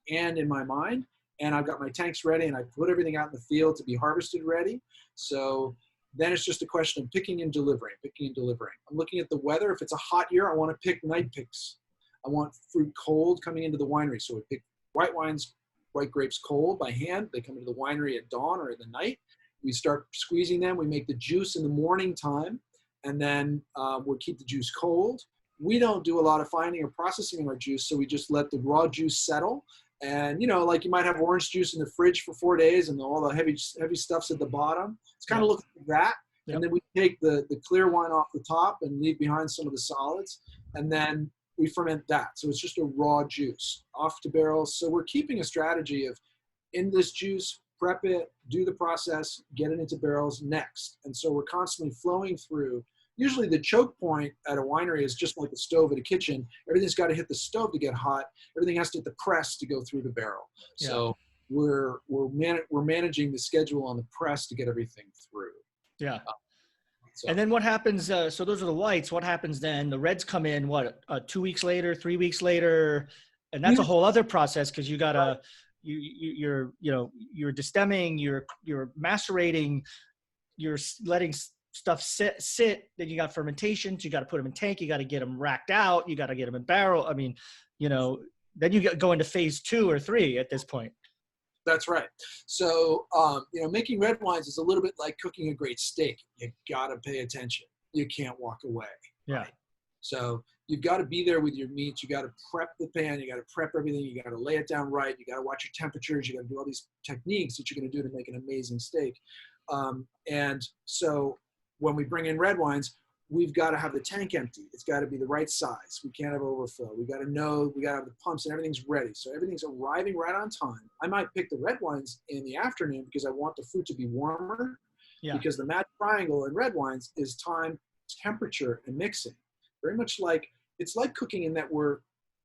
and in my mind. And I've got my tanks ready, and I put everything out in the field to be harvested ready. So then it's just a question of picking and delivering. I'm looking at the weather. If it's a hot year, I want to pick night picks. I want fruit cold coming into the winery. So we pick white wines, white grapes cold by hand. They come into the winery at dawn or in the night. We start squeezing them. We make the juice in the morning time, and then we'll keep the juice cold. We don't do a lot of finding or processing in our juice, so we just let the raw juice settle. And, like you might have orange juice in the fridge for 4 days and all the heavy stuff's at the bottom. It's kind of looking like that. Yep. And then we take the clear wine off the top and leave behind some of the solids. And then we ferment that. So it's just a raw juice off to barrels. So we're keeping a strategy of in this juice, prep it, do the process, get it into barrels next. And so we're constantly flowing through. Usually the choke point at a winery is just like the stove at a kitchen. Everything's got to hit the stove to get hot. Everything has to hit the press to go through the barrel. Yeah. So we're managing the schedule on the press to get everything through. Yeah. And then what happens? So those are the whites. What happens then? The reds come in, 2 weeks later, 3 weeks later, and that's a whole other process because you gotta, you're destemming, you're macerating, you're letting stuff sit. Then you got fermentations. You got to put them in tank. You got to get them racked out. You got to get them in barrel. I mean, then you go into phase 2 or 3 at this point. That's right. So, making red wines is a little bit like cooking a great steak. You got to pay attention. You can't walk away. Yeah. Right? So you've got to be there with your meats. You got to prep the pan. You got to prep everything. You got to lay it down right. You got to watch your temperatures. You got to do all these techniques that you're going to do to make an amazing steak. And so when we bring in red wines, we've got to have the tank empty. It's got to be the right size. We can't have overfill. We got to have the pumps and everything's ready. So everything's arriving right on time. I might pick the red wines in the afternoon because I want the fruit to be warmer. Yeah. Because the magic triangle in red wines is time, temperature, and mixing. Very much like, it's like cooking in that we're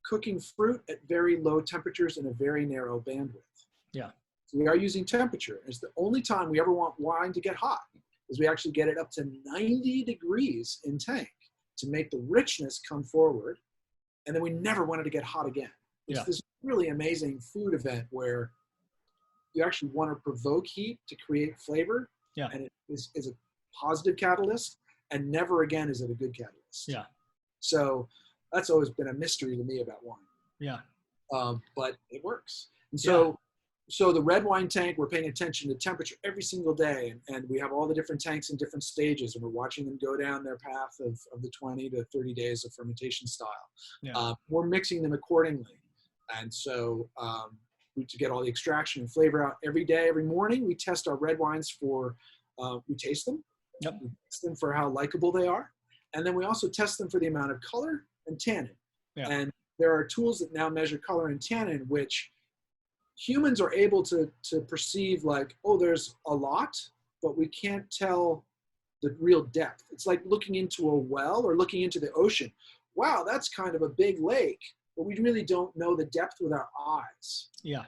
cooking fruit at very low temperatures in a very narrow bandwidth. Yeah. So we are using temperature. It's the only time we ever want wine to get hot. Is we actually get it up to 90 degrees in tank to make the richness come forward. And then we never want it to get hot again. It's this really amazing food event where you actually want to provoke heat to create flavor. Yeah. And it is a positive catalyst, and never again is it a good catalyst. Yeah. So that's always been a mystery to me about wine. Yeah. But it works. And so the red wine tank, we're paying attention to temperature every single day. And we have all the different tanks in different stages, and we're watching them go down their path of the 20 to 30 days of fermentation style. Yeah. We're mixing them accordingly. And so to get all the extraction and flavor out every day. Every morning, we test our red wines for, we taste them. Yep. We test them for how likable they are. And then we also test them for the amount of color and tannin. Yeah. And there are tools that now measure color and tannin, which humans are able to perceive like, oh, there's a lot, but we can't tell the real depth. It's like looking into a well or looking into the ocean. Wow, that's kind of a big lake, but we really don't know the depth with our eyes. Yeah.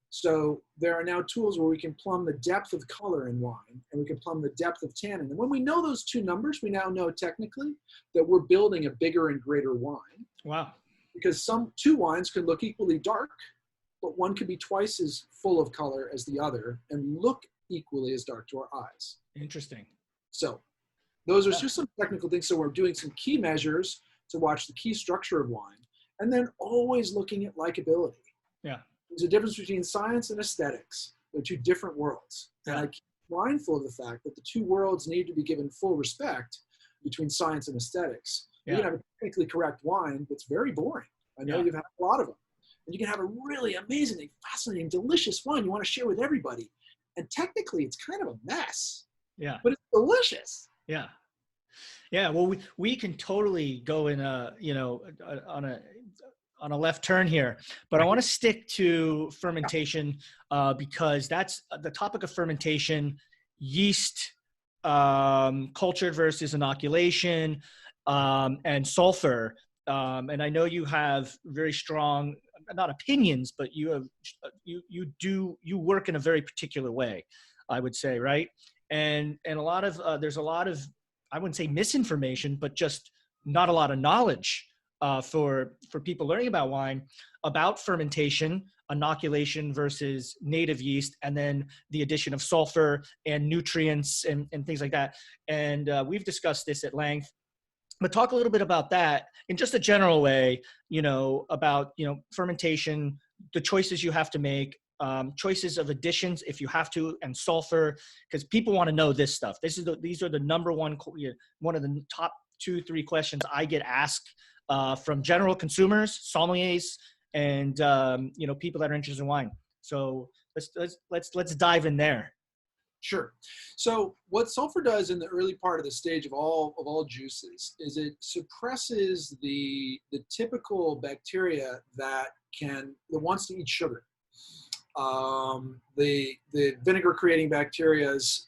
So there are now tools where we can plumb the depth of color in wine, and we can plumb the depth of tannin. And when we know those two numbers, we now know technically that we're building a bigger and greater wine. Wow. Because two wines could look equally dark, but one could be twice as full of color as the other and look equally as dark to our eyes. Interesting. So those are just some technical things. So we're doing some key measures to watch the key structure of wine, and then always looking at likability. Yeah. There's a difference between science and aesthetics. They're two different worlds. Yeah. And I keep mindful of the fact that the two worlds need to be given full respect between science and aesthetics. Yeah. You can have a technically correct wine that's very boring. I know you've had a lot of them. And you can have a really amazing, fascinating, delicious wine you want to share with everybody. And technically, it's kind of a mess. Yeah. But it's delicious. Yeah. Yeah. Well, we can totally go in on a left turn here, but I want to stick to fermentation because that's the topic of fermentation, yeast, cultured versus inoculation, and sulfur. And I know you have very strong, not opinions, but you work in a very particular way, I would say, right? And a lot of there's a lot of, I wouldn't say misinformation, but just not a lot of knowledge for people learning about wine, about fermentation, inoculation versus native yeast, and then the addition of sulfur and nutrients and things like that. And we've discussed this at length. But talk a little bit about that in just a general way, about, fermentation, the choices you have to make, choices of additions if you have to, and sulfur, because people want to know this stuff. These are the number one of the top 2-3 questions I get asked from general consumers, sommeliers, and people that are interested in wine. So let's dive in there. Sure. So what sulfur does in the early part of the stage of all juices is it suppresses the typical bacteria that wants to eat sugar. The vinegar creating bacterias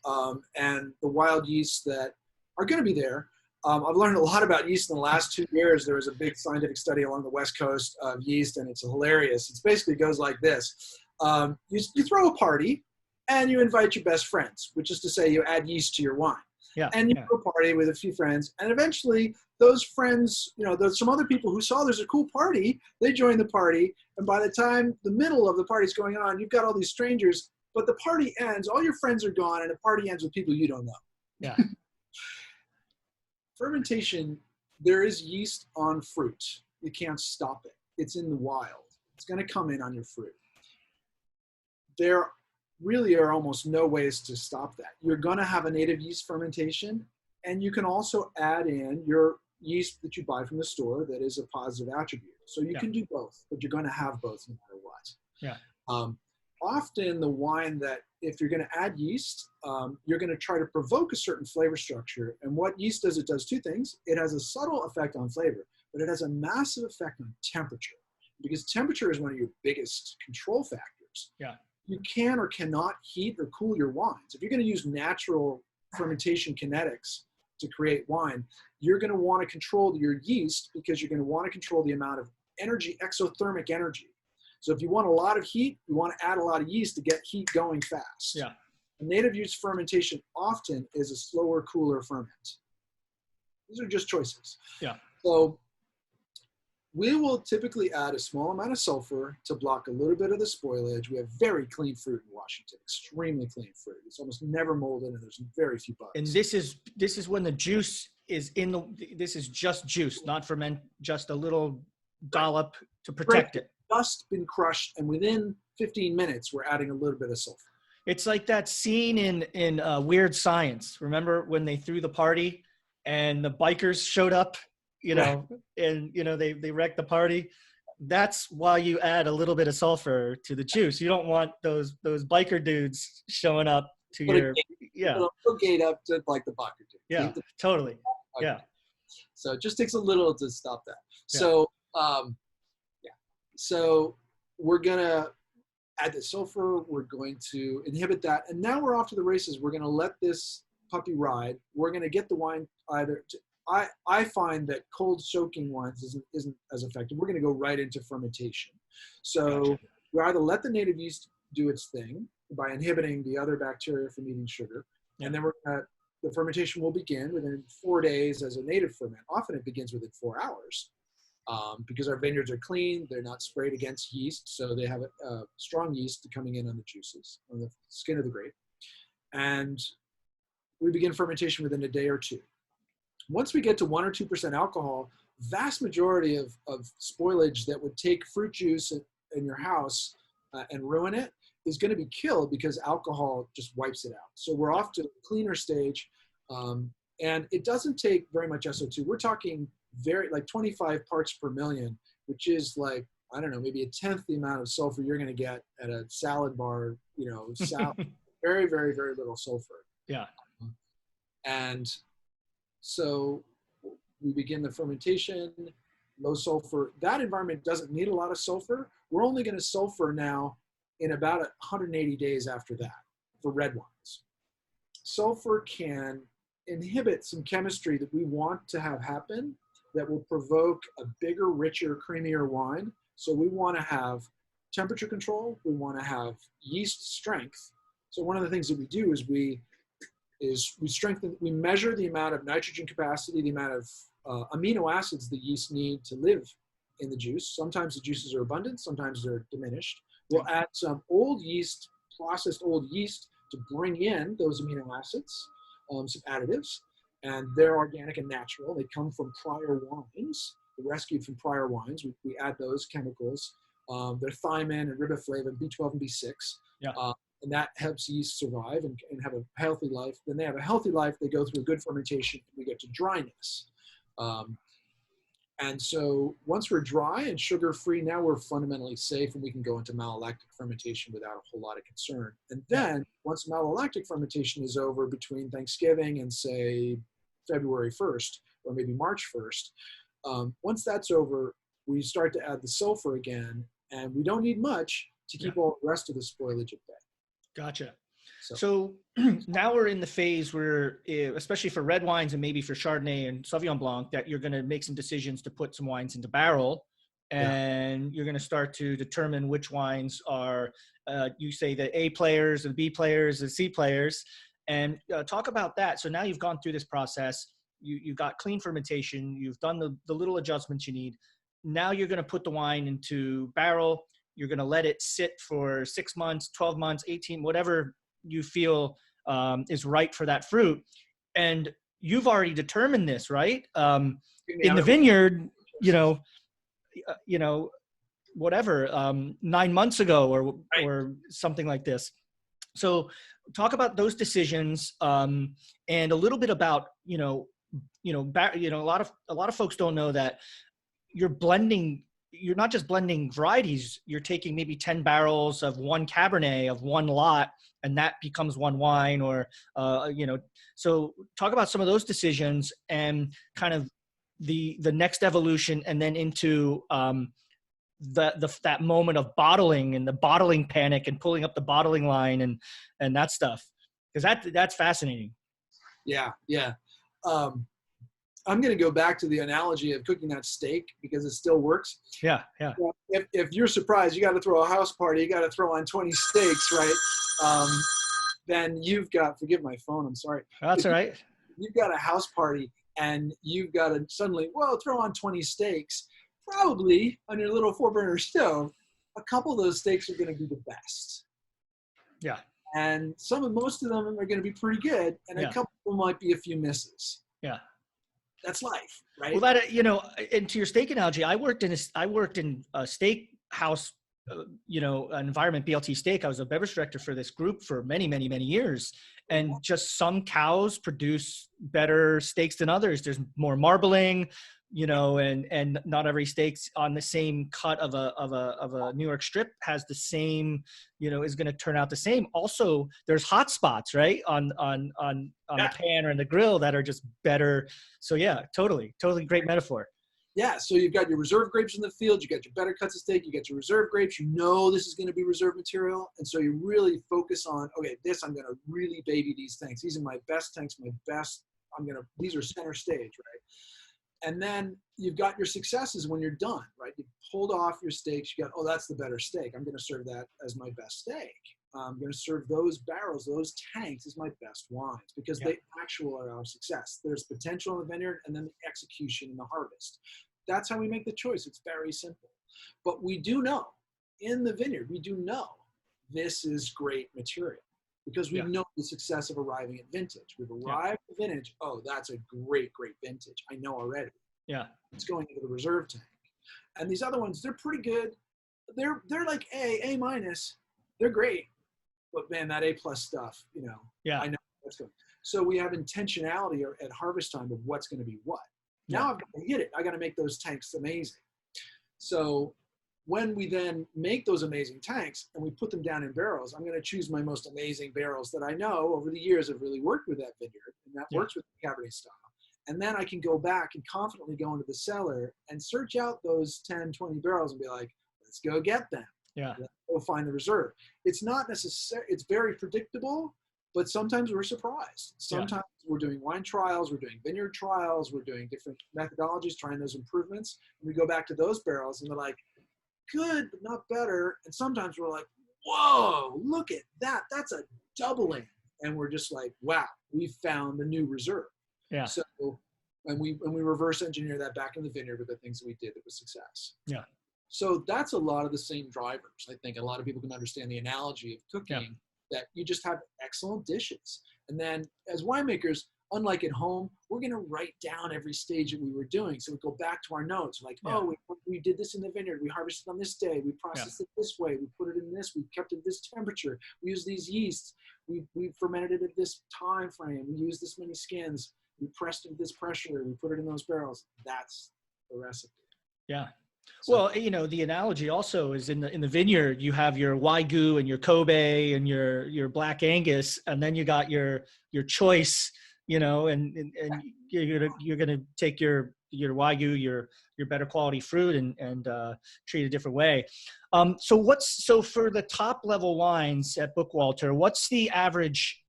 and the wild yeasts that are going to be there. I've learned a lot about yeast in the last 2 years. There was a big scientific study along the West Coast of yeast, and it's hilarious. It basically goes like this. You throw a party, and you invite your best friends, which is to say you add yeast to your wine. Yeah. And you go party with a few friends, and eventually those friends, there's some other people who saw there's a cool party, they join the party, and by the time the middle of the party is going on, you've got all these strangers, but the party ends, all your friends are gone, and the party ends with people you don't know. Yeah. Fermentation, there is yeast on fruit. You can't stop it. It's in the wild. It's going to come in on your fruit. There really are almost no ways to stop that. You're going to have a native yeast fermentation, and you can also add in your yeast that you buy from the store that is a positive attribute. So you can do both, but you're going to have both no matter what. Yeah. Often the wine that, if you're going to add yeast, you're going to try to provoke a certain flavor structure. And what yeast does, it does two things. It has a subtle effect on flavor, but it has a massive effect on temperature, because temperature is one of your biggest control factors. Yeah. You can or cannot heat or cool your wines. If you're going to use natural fermentation kinetics to create wine, you're going to want to control your yeast, because you're going to want to control the amount of energy, exothermic energy. So if you want a lot of heat, you want to add a lot of yeast to get heat going fast. Yeah. A native yeast fermentation often is a slower, cooler ferment. These are just choices. Yeah. So we will typically add a small amount of sulfur to block a little bit of the spoilage. We have very clean fruit in Washington, extremely clean fruit. It's almost never molded, and there's very few bugs. And this is when the juice is this is just juice, not ferment, just a little dollop to protect it. Just been crushed, and within 15 minutes, we're adding a little bit of sulfur. It's like that scene in Weird Science. Remember when they threw the party and the bikers showed up, and they wrecked the party? that's why you add a little bit of sulfur to the juice. You don't want those biker dudes showing up to Put a your, gate, yeah, put a little gate up to like the bucket. yeah, totally. Okay. Yeah. So it just takes a little to stop that. Yeah. So, yeah. So we're going to add the sulfur. We're going to inhibit that. And now we're off to the races. We're going to let this puppy ride. We're going to get the wine either to, I find that cold soaking wines isn't as effective. We're going to go right into fermentation. So Gotcha. we either let the native yeast do its thing by inhibiting the other bacteria from eating sugar, Yeah. and then the fermentation will begin within 4 days as a native ferment. Often it begins within 4 hours because our vineyards are clean. They're not sprayed against yeast, so they have a strong yeast coming in on the juices, on the skin of the grape. And we begin fermentation within a day or two. Once we get to 1 or 2% alcohol, vast majority of spoilage that would take fruit juice in your house and ruin it is going to be killed because alcohol just wipes it out. So we're off to a cleaner stage, and it doesn't take very much SO2. We're talking like 25 parts per million, which is like, I don't know, maybe a tenth the amount of sulfur you're going to get at a salad bar, salad. Very, very, very little sulfur. Yeah. And so we begin the fermentation, low sulfur. That environment doesn't need a lot of sulfur. We're only going to sulfur now in about 180 days after that for red wines. Sulfur can inhibit some chemistry that we want to have happen that will provoke a bigger, richer, creamier wine. So we want to have temperature control. We want to have yeast strength. So one of the things that we do is we measure the amount of nitrogen capacity, the amount of amino acids the yeast need to live in the juice. Sometimes the juices are abundant, sometimes they're diminished. We'll add some old yeast, processed old yeast, to bring in those amino acids, some additives, and they're organic and natural. They come from prior wines, they're rescued from prior wines. We add those chemicals. They're thiamine and riboflavin, B12 and B6. Yeah. And that helps yeast survive and have a healthy life. Then they have a healthy life, they go through a good fermentation, and we get to dryness. And so once we're dry and sugar-free, now we're fundamentally safe and we can go into malolactic fermentation without a whole lot of concern. And then once malolactic fermentation is over between Thanksgiving and say February 1st or maybe March 1st, once that's over, we start to add the sulfur again, and we don't need much to keep all the rest of the spoilage at bay. Gotcha. So now we're in the phase where, especially for red wines and maybe for Chardonnay and Sauvignon Blanc, that you're going to make some decisions to put some wines into barrel, and you're going to start to determine which wines are, you say the A players, the B players, the C players, and talk about that. So now you've gone through this process, you've got clean fermentation, you've done the little adjustments you need. Now you're going to put the wine into barrel. You're going to let it sit for 6 months, 12 months, 18, whatever you feel is right for that fruit. And you've already determined this, right? In the vineyard, whatever, 9 months ago or something like this. So talk about those decisions and a little bit about, a lot of folks don't know that you're not just blending varieties, you're taking maybe 10 barrels of one Cabernet of one lot, and that becomes one wine so talk about some of those decisions and kind of the next evolution, and then into that moment of bottling and the bottling panic and pulling up the bottling line and that stuff. Because that's fascinating. Yeah. I'm going to go back to the analogy of cooking that steak because it still works. Yeah. If you're surprised, you got to throw a house party, you got to throw on 20 steaks, right? Then you've got, forgive my phone, I'm sorry. That's all right. You've got a house party and you've got to suddenly, throw on 20 steaks. Probably on your little 4-burner stove, a couple of those steaks are going to be the best. Yeah. And most of them are going to be pretty good, and a couple of them might be a few misses. Yeah. That's life, right? Well, and to your steak analogy, I worked in a steak house environment, BLT Steak. I was a beverage director for this group for many, many, many years. And just some cows produce better steaks than others. There's more marbling, and not every steak's on the same cut of a New York strip has the same, is going to turn out the same. Also, there's hot spots, right, on the pan or in the grill that are just better. So yeah, totally great metaphor. Yeah, so you've got your reserve grapes in the field, you got your better cuts of steak, you got your reserve grapes, this is going to be reserve material, and so you really focus on, okay, I'm going to really baby these tanks. These are my best tanks, these are center stage, right? And then you've got your successes when you're done, right? You pulled off your steaks, you got, that's the better steak. I'm going to serve that as my best steak. I'm going to serve those barrels, those tanks as my best wines, because they actually are our success. There's potential in the vineyard and then the execution and the harvest. That's how we make the choice. It's very simple. But we do know, in the vineyard, this is great material, because we know the success of arriving at vintage. We've arrived at vintage. Oh, that's a great, great vintage. I know already. Yeah. It's going into the reserve tank. And these other ones, they're pretty good. They're like A minus. They're great. But man, that A+ stuff, I know that's good. So we have intentionality at harvest time of what's going to be what. Now I've got to hit it. I got to make those tanks amazing. So when we then make those amazing tanks and we put them down in barrels, I'm going to choose my most amazing barrels that I know over the years have really worked with that vineyard, and that works with the Cabernet style. And then I can go back and confidently go into the cellar and search out those 10, 20 barrels and be like, let's go get them. Yeah. Let's go find the reserve. It's not necessary. It's very predictable, but sometimes we're surprised. Sometimes we're doing wine trials, we're doing vineyard trials, we're doing different methodologies, trying those improvements. And we go back to those barrels and they're like, good, but not better. And sometimes we're like, whoa, look at that. That's a doubling. And we're just like, wow, we found the new reserve. Yeah. So, and we reverse engineer that back in the vineyard with the things that we did that was success. Yeah. So that's a lot of the same drivers. I think a lot of people can understand the analogy of cooking, that you just have excellent dishes. And then as winemakers, unlike at home, we're going to write down every stage that we were doing. So we go back to our notes, like, we did this in the vineyard. We harvested on this day. We processed it this way. We put it in this. We kept it at this temperature. We used these yeasts. We fermented it at this time frame. We used this many skins. We pressed it at this pressure. We put it in those barrels. That's the recipe. Yeah. So, well, the analogy also is in the vineyard, you have your Wagyu and your Kobe and your Black Angus, and then you got your choice, and you're gonna take your Wagyu, your better quality fruit and treat it a different way. So for the top level wines at Bookwalter, what's the average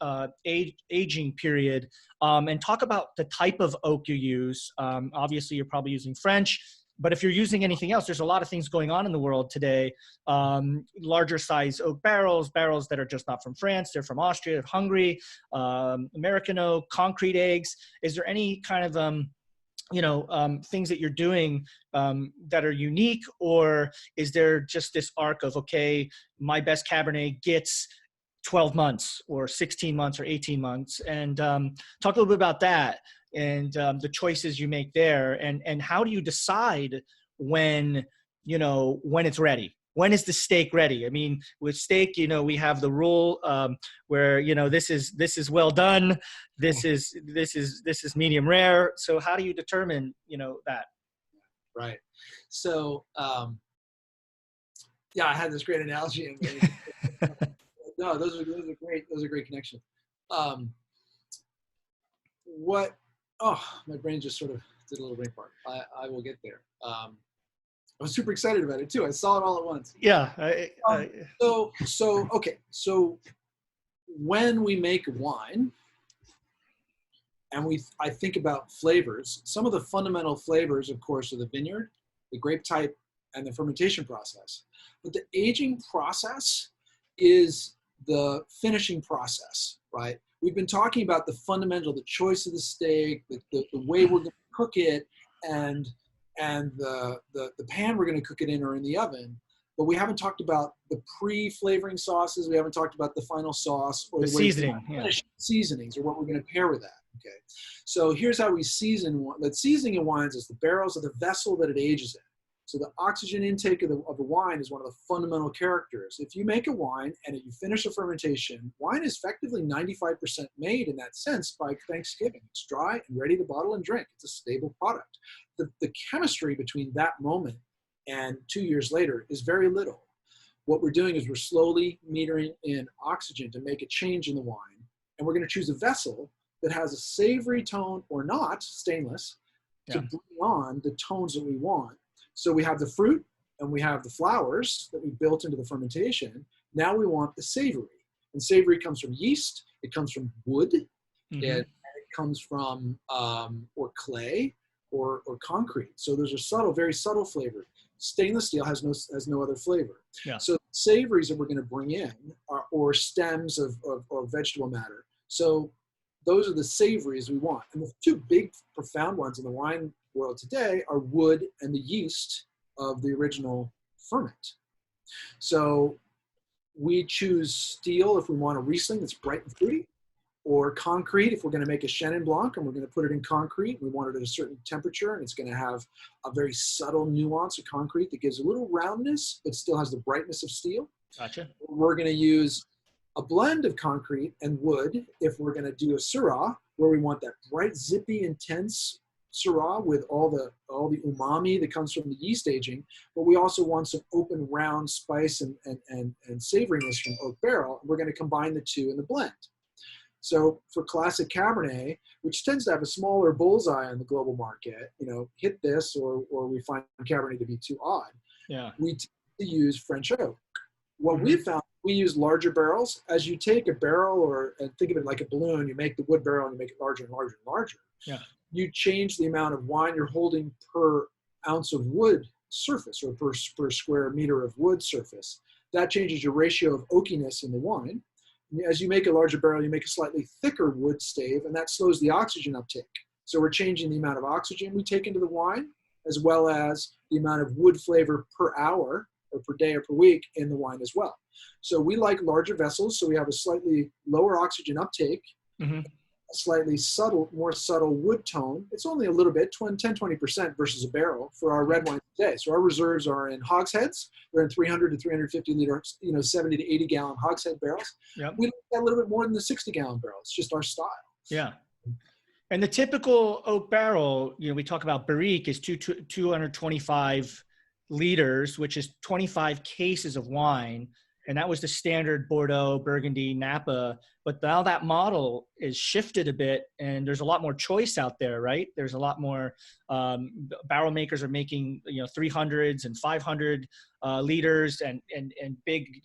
aging period? And talk about the type of oak you use. Obviously, you're probably using French. But if you're using anything else, there's a lot of things going on in the world today. Larger size oak barrels that are just not from France, they're from Austria, Hungary, American oak, concrete eggs. Is there any kind of things that you're doing that are unique, or is there just this arc of, okay, my best Cabernet gets 12 months or 16 months or 18 months? And talk a little bit about that. And the choices you make there, and how do you decide when it's ready? When is the steak ready? I mean, with steak, we have the rule where this is well done, this is medium rare. So how do you determine that? Right. So I had this great analogy. No, those are great. Those are great connections. My brain just sort of did a little brain fart. I will get there. I was super excited about it too. I saw it all at once. Yeah. So when we make wine and I think about flavors, some of the fundamental flavors, of course, are the vineyard, the grape type, and the fermentation process. But the aging process is the finishing process, right? We've been talking about the fundamental, the choice of the steak, the way we're going to cook it, and the pan we're going to cook it in or in the oven. But we haven't talked about the pre-flavoring sauces. We haven't talked about the final sauce or the seasoning. Seasonings, or what we're going to pair with that. Okay. So here's how we season. The seasoning in wines is the barrels of the vessel that it ages in. So the oxygen intake of the wine is one of the fundamental characters. If you make a wine and you finish a fermentation, wine is effectively 95% made in that sense by Thanksgiving. It's dry and ready to bottle and drink. It's a stable product. The chemistry between that moment and 2 years later is very little. What we're doing is we're slowly metering in oxygen to make a change in the wine. And we're going to choose a vessel that has a savory tone or not, stainless, to bring on the tones that we want. So we have the fruit and we have the flowers that we built into the fermentation. Now we want the savory. And savory comes from yeast. It comes from wood. And it comes from or clay or concrete. So there's a subtle, very subtle flavor. Stainless steel has no other flavor. Yeah. So savories that we're going to bring in are or stems of vegetable matter. So those are the savories we want. And the two big, profound ones in the wine world today are wood and the yeast of the original ferment. So we choose steel if we want a Riesling that's bright and fruity, or concrete if we're going to make a Chenin Blanc and we're going to put it in concrete. We want it at a certain temperature and it's going to have a very subtle nuance of concrete that gives a little roundness but still has the brightness of steel. Gotcha. We're going to use a blend of concrete and wood if we're going to do a Syrah, where we want that bright, zippy, intense Syrah with all the umami that comes from the yeast aging, but we also want some open, round spice and savoriness from oak barrel. And we're going to combine the two in the blend. So for classic Cabernet, which tends to have a smaller bullseye on the global market, hit this or we find Cabernet to be too odd. Yeah. We tend to use French oak. What we've found, we use larger barrels. As you take a barrel and think of it like a balloon, you make the wood barrel and you make it larger and larger and larger. Yeah. You change the amount of wine you're holding per ounce of wood surface or per square meter of wood surface. That changes your ratio of oakiness in the wine. As you make a larger barrel, you make a slightly thicker wood stave, and that slows the oxygen uptake. So we're changing the amount of oxygen we take into the wine, as well as the amount of wood flavor per hour or per day or per week in the wine as well. So we like larger vessels, so we have a slightly lower oxygen uptake, a slightly more subtle wood tone. It's only a little bit, 10-20% versus a barrel for our red wine today. So our reserves are in hogsheads. They're in 300 to 350 liter, 70 to 80 gallon hogshead barrels. Yep. We like that a little bit more than the 60 gallon barrel. It's just our style. Yeah. And the typical oak barrel, we talk about barrique, is 225 liters, which is 25 cases of wine. And that was the standard Bordeaux, Burgundy, Napa. But now that model is shifted a bit and there's a lot more choice out there, right? There's a lot more barrel makers are making, 300s and 500 liters and big,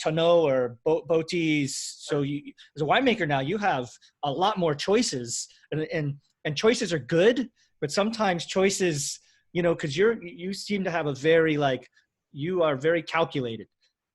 tonneau or boaties. So as a winemaker now, you have a lot more choices and choices are good, but sometimes choices, because you seem to have you are very calculated.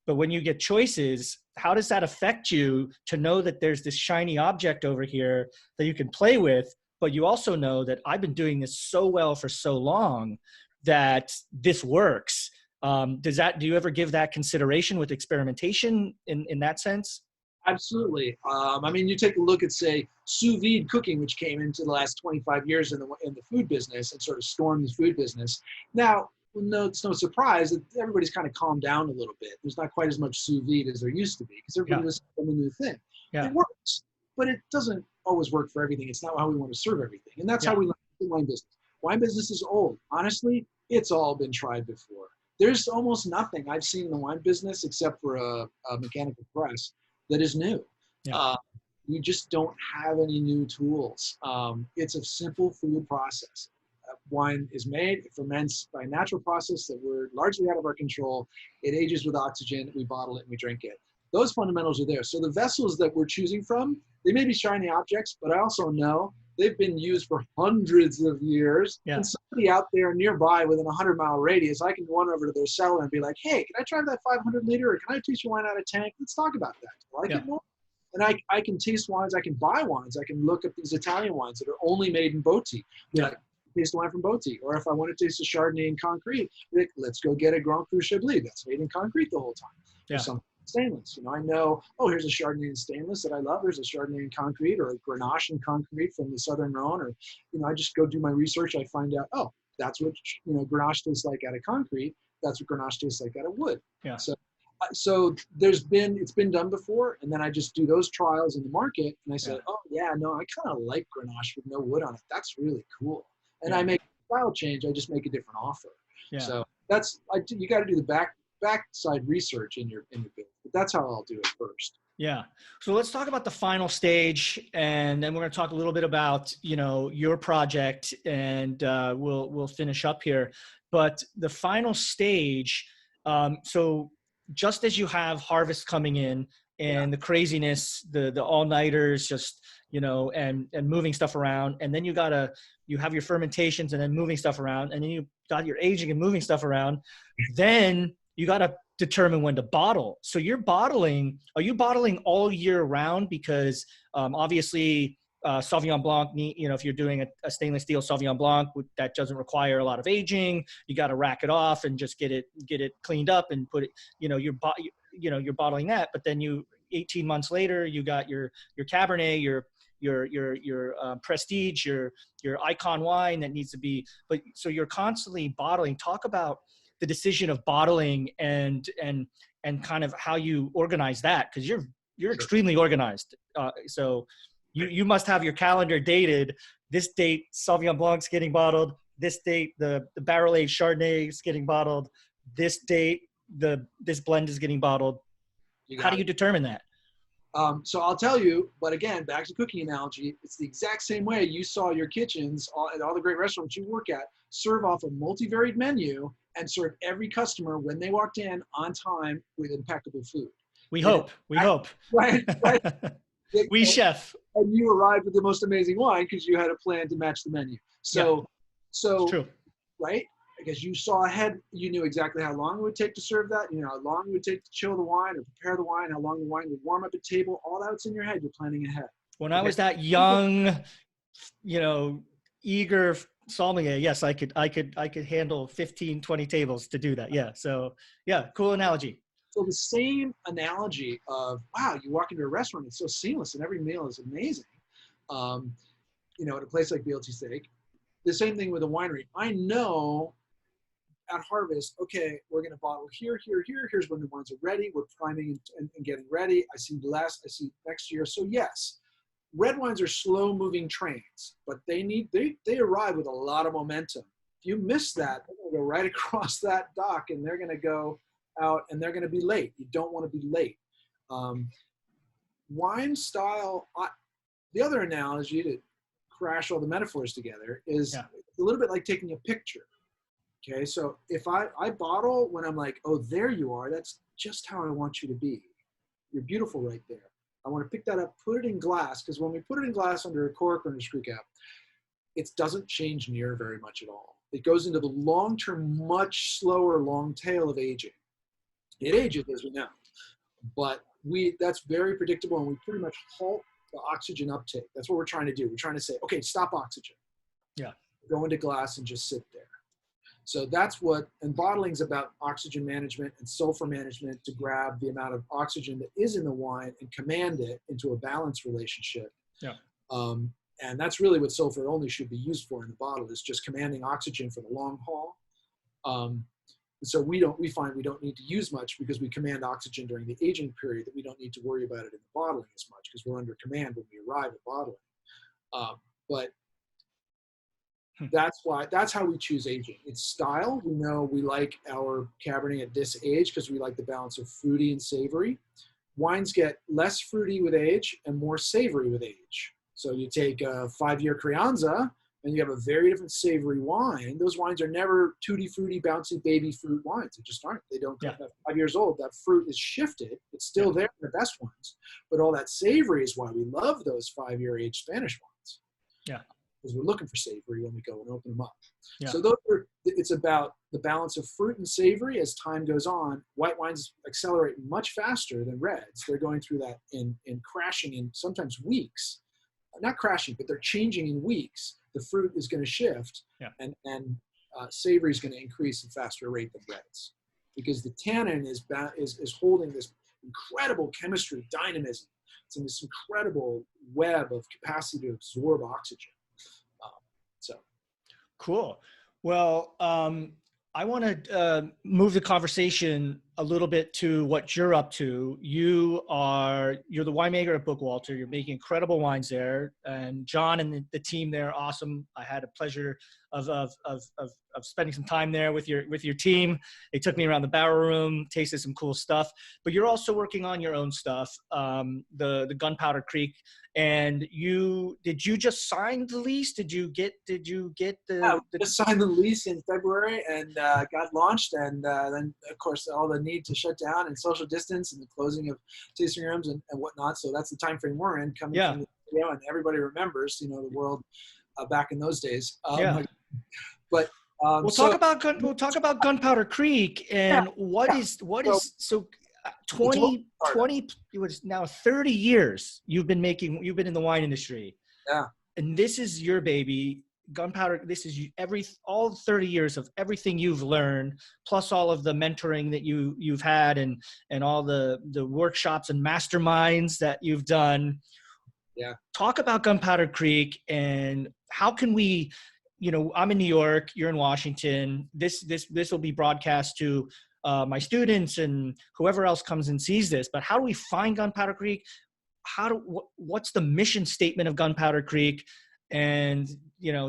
But when you get choices, how does that affect you to know that there's this shiny object over here that you can play with, but you also know that I've been doing this so well for so long that this works? Do you ever give that consideration with experimentation in that sense? Absolutely. You take a look at, say, sous vide cooking, which came into the last 25 years in the food business and sort of stormed the food business. Now, it's no surprise that everybody's kind of calmed down a little bit. There's not quite as much sous vide as there used to be because everybody was doing a new thing. Yeah. It works, but it doesn't always work for everything. It's not how we want to serve everything. And that's how we learn the wine business. Wine business is old. Honestly, it's all been tried before. There's almost nothing I've seen in the wine business except for a mechanical press that is new. Yeah. You just don't have any new tools. It's a simple food process. Wine is made, it ferments by a natural process that we're largely out of our control. It ages with oxygen, we bottle it, and we drink it. Those fundamentals are there. So the vessels that we're choosing from, they may be shiny objects, but I also know they've been used for hundreds of years. Yeah. And somebody out there nearby within a 100-mile radius, I can run over to their cellar and be like, hey, can I try that 500 liter, or can I taste your wine out of tank? Let's talk about that. Do you like it more? And I can taste wines, I can buy wines, I can look at these Italian wines that are only made in Botti. Yeah. Taste wine from Botti. Or if I want to taste a Chardonnay in concrete, let's go get a Grand Cru Chablis. That's made in concrete the whole time. Yeah. Or something stainless. I know, here's a Chardonnay in stainless that I love. There's a Chardonnay in concrete or a Grenache in concrete from the Southern Rhone. Or, I just go do my research. I find out, That's what, Grenache tastes like out of concrete. That's what Grenache tastes like out of wood. Yeah. So it's been done before, and then I just do those trials in the market, and I say, oh yeah, no, I kind of like Grenache with no wood on it. That's really cool. And I make a style change. I just make a different offer. Yeah. So you got to do the backside research in your business. But that's how I'll do it first. Yeah. So let's talk about the final stage, and then we're going to talk a little bit about, your project, and we'll finish up here. But the final stage, so just as you have harvest coming in and the craziness, the all-nighters, just, and moving stuff around, and then you have your fermentations and then moving stuff around, and then you got your aging and moving stuff around, then you got to determine when to bottle. So are you bottling all year round? Because obviously Sauvignon Blanc, if you're doing a stainless steel Sauvignon Blanc that doesn't require a lot of aging, you got to rack it off and just get it cleaned up and put it, you're bottling that. But then 18 months later, you got your Cabernet, your Prestige, your Icon wine that needs to be, so you're constantly bottling. Talk about the decision of bottling and kind of how you organize that, because you're extremely organized. So you must have your calendar dated. This date, Sauvignon Blanc's getting bottled. This date, the barrel aged Chardonnay is getting bottled. This date, this blend is getting bottled. How do you determine that? So I'll tell you, but again, back to cooking analogy, it's the exact same way you saw your kitchens at all the great restaurants you work at serve off a multivariate menu and serve every customer when they walked in on time with impeccable food. We hope. Right. We chef. And you arrived with the most amazing wine because you had a plan to match the menu. So it's true. Right? Because you saw ahead, you knew exactly how long it would take to serve that, how long it would take to chill the wine or prepare the wine, how long the wine would warm up at table. All that's in your head. You're planning ahead. When I was that young, eager sommelier, yes, I could handle 15, 20 tables to do that. Yeah. So yeah, cool analogy. So the same analogy of, wow, you walk into a restaurant, it's so seamless and every meal is amazing. At a place like BLT Steak, the same thing with a winery. I know at harvest, okay, we're going to bottle here. Here's when the wines are ready. We're priming and getting ready. I see next year. So yes, red wines are slow moving trains, but they arrive with a lot of momentum. If you miss that, they're going to go right across that dock and they're going to go out and they're going to be late. You don't want to be late. Wine style, the other analogy to crash all the metaphors together is a little bit like taking a picture. Okay, so if I bottle when I'm like, oh, there you are, that's just how I want you to be. You're beautiful right there. I want to pick that up, put it in glass, because when we put it in glass under a cork or under a screw cap, it doesn't change near very much at all. It goes into the long-term, much slower long tail of aging. It ages, as we know, but that's very predictable, and we pretty much halt the oxygen uptake. That's what we're trying to do. We're trying to say, okay, stop oxygen. Yeah. Go into glass and just sit there. So and bottling is about oxygen management and sulfur management to grab the amount of oxygen that is in the wine and command it into a balanced relationship. Yeah. And that's really what sulfur only should be used for in the bottle, is just commanding oxygen for the long haul. So we find we don't need to use much because we command oxygen during the aging period, that we don't need to worry about it in the bottling as much because we're under command when we arrive at bottling. But that's how we choose aging. It's style. We know we like our Cabernet at this age because we like the balance of fruity and savory. Wines get less fruity with age and more savory with age. So you take a 5-year Crianza and you have a very different savory wine. Those wines are never tutti frutti, bouncy baby fruit wines. They just aren't. They don't. At 5 years old, that fruit is shifted. It's still there in the best ones, but all that savory is why we love those 5-year aged Spanish wines. Yeah. Because we're looking for savory when we go and open them up. Yeah. So it's about the balance of fruit and savory as time goes on. White wines accelerate much faster than reds. They're going through that in crashing in sometimes weeks. Not crashing, but they're changing in weeks. The fruit is going to shift, and savory is going to increase at a faster rate than reds, because the tannin is holding this incredible chemistry, dynamism. It's in this incredible web of capacity to absorb oxygen. Cool. Well, I want to move the conversation a little bit to what you're up to. You're the winemaker at Bookwalter. You're making incredible wines there, and John and the team there are awesome. I had a pleasure of spending some time there with your team. They took me around the barrel room, tasted some cool stuff. But you're also working on your own stuff, the Gunpowder Creek. And did you just sign the lease? Did you get Yeah, the we just signed the lease in February and got launched, and then of course all the need to shut down and social distance and the closing of tasting rooms and whatnot. So that's the time frame we're in, coming from the studio, and everybody remembers, the world back in those days. But we'll talk about Gunpowder Creek and what is so 20 it was now 30 years you've been in the wine industry. Yeah. And this is your baby. Gunpowder, this is all 30 years of everything you've learned, plus all of the mentoring that you've had and all the workshops and masterminds that you've done. Yeah. Talk about Gunpowder Creek and how can we, I'm in New York, you're in Washington. This will be broadcast to my students and whoever else comes and sees this, but how do we find Gunpowder Creek? What's the mission statement of Gunpowder Creek? And,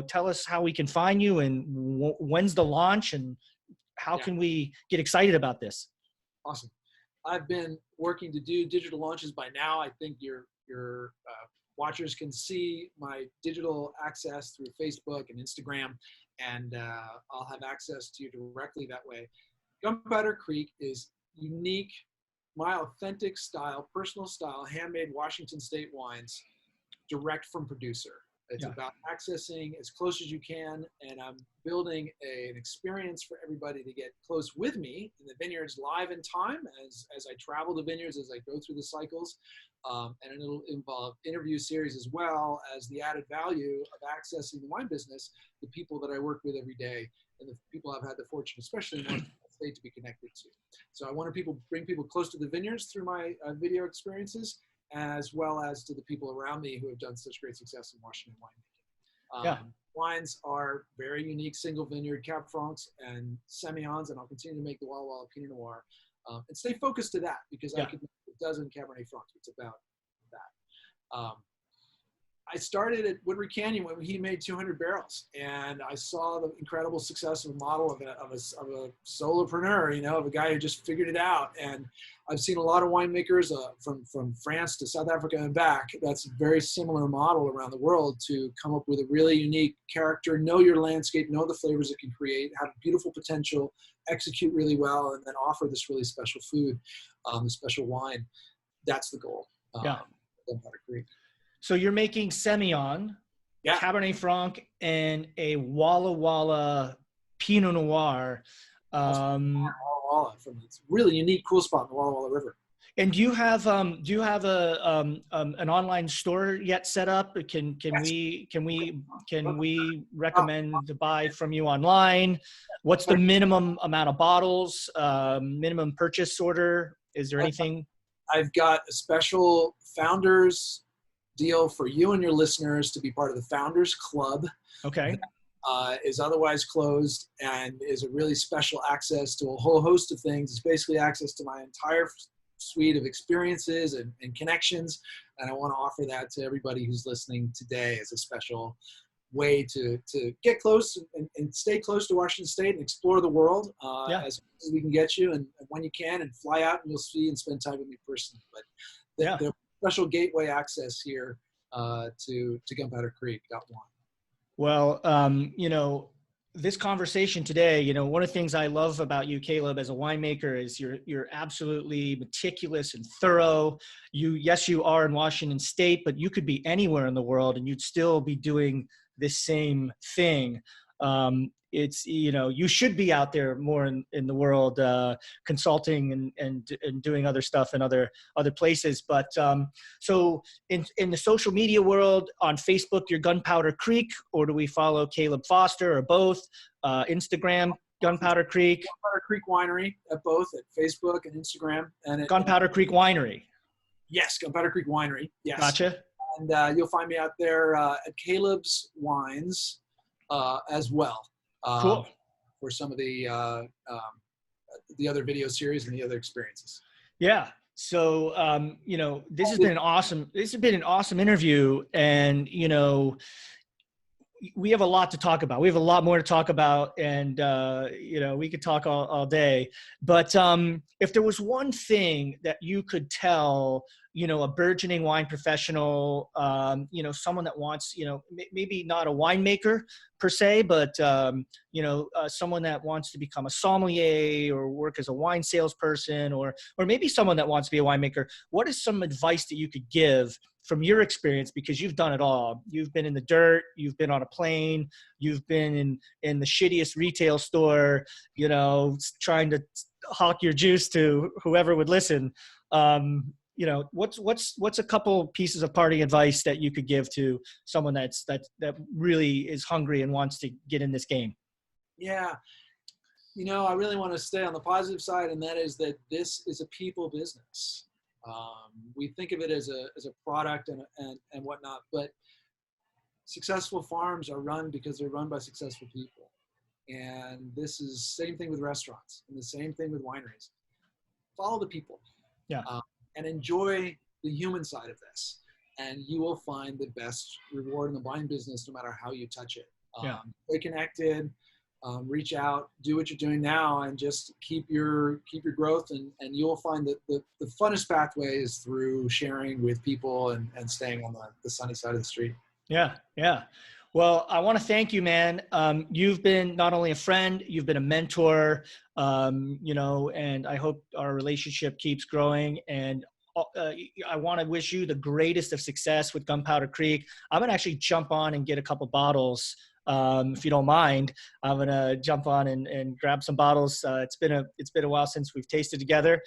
tell us how we can find you and when's the launch and how can we get excited about this? Awesome. I've been working to do digital launches by now. I think your watchers can see my digital access through Facebook and Instagram, and I'll have access to you directly that way. Gunpowder Creek is unique, my authentic style, personal style, handmade Washington State wines, direct from producer. It's about accessing as close as you can, and I'm building an experience for everybody to get close with me in the vineyards live in time as I travel the vineyards, as I go through the cycles, and it'll involve interview series as well as the added value of accessing the wine business, the people that I work with every day, and the people I've had the fortune, especially in Washington State, to be connected to. So I want to bring people close to the vineyards through my video experiences, as well as to the people around me who have done such great success in Washington winemaking. Wines are very unique single vineyard Cab Francs and Semillons, and I'll continue to make the Walla Walla Pinot Noir and stay focused to that, because I could make a dozen Cabernet Francs. It's about that. I started at Woodbury Canyon when he made 200 barrels, and I saw the incredible success of a model of a solopreneur, of a guy who just figured it out. And I've seen a lot of winemakers from France to South Africa and back. That's a very similar model around the world to come up with a really unique character, know your landscape, know the flavors it can create, have beautiful potential, execute really well, and then offer this really special food, the special wine. That's the goal. Gunpowder Creek. So you're making Semillon, Cabernet Franc, and a Walla Walla Pinot Noir. Walla Walla, from this really unique, cool spot in the Walla Walla River. And do you have an online store yet set up? Can we recommend to buy from you online? What's the minimum amount of bottles? Minimum purchase order? Is there anything? I've got a special founders deal for you and your listeners to be part of the Founders Club. Okay. Is otherwise closed and is a really special access to a whole host of things. It's basically access to my entire suite of experiences and connections. And I want to offer that to everybody who's listening today as a special way to get close and stay close to Washington State and explore the world as we can get you, and when you can, and fly out and you'll see and spend time with me personally. But the special gateway access here to Gunpowder Creek. Got one. Well, this conversation today, one of the things I love about you, Caleb, as a winemaker is you're absolutely meticulous and thorough. You are in Washington State, but you could be anywhere in the world and you'd still be doing this same thing. It's, you should be out there more in the world, consulting and doing other stuff in other places. But so in the social media world, on Facebook, you're Gunpowder Creek, or do we follow Caleb Foster, or both? Instagram, Gunpowder Creek. Gunpowder Creek Winery at both, at Facebook and Instagram. And Gunpowder Creek Winery. Yes, Gunpowder Creek Winery. Yes. Gotcha. And you'll find me out there at Caleb's Wines as well. Cool. some of the other video series and the other experiences. Yeah. So, this has been an awesome interview, and, we have a lot to talk about. We have a lot more to talk about, and we could talk all day. But if there was one thing that you could tell, a burgeoning wine professional, someone that wants, maybe not a winemaker per se, but someone that wants to become a sommelier or work as a wine salesperson, or maybe someone that wants to be a winemaker, what is some advice that you could give from your experience? Because you've done it all. You've been in the dirt, you've been on a plane, you've been in the shittiest retail store, trying to hawk your juice to whoever would listen. What's a couple pieces of parting advice that you could give to someone that really is hungry and wants to get in this game? Yeah. I really want to stay on the positive side, and that is that this is a people business. We think of it as a product and whatnot, but successful farms are run because they're run by successful people. And this is same thing with restaurants, and the same thing with wineries. Follow the people. Yeah. And enjoy the human side of this, and you will find the best reward in the wine business, no matter how you touch it. Stay connected, reach out, do what you're doing now, and just keep your growth, and you'll find that the funnest pathway is through sharing with people and staying on the sunny side of the street. Yeah. Well, I want to thank you, man. You've been not only a friend, you've been a mentor, and I hope our relationship keeps growing. And I want to wish you the greatest of success with Gunpowder Creek. I'm going to actually jump on and get a couple bottles. If you don't mind, I'm going to jump on and grab some bottles. It's been a while since we've tasted together.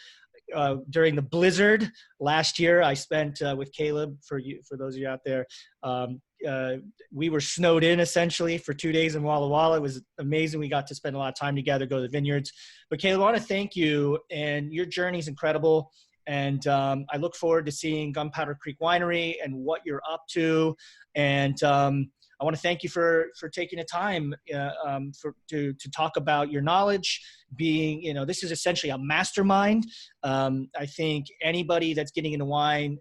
During the blizzard last year, I spent with Caleb, for those of you out there, we were snowed in essentially for 2 days in Walla Walla. It was amazing. We got to spend a lot of time together, go to the vineyards. But Caleb, I want to thank you, and your journey is incredible. And I look forward to seeing Gunpowder Creek Winery and what you're up to. And I want to thank you for taking the time to talk about your knowledge. Being, this is essentially a mastermind. I think anybody that's getting into wine,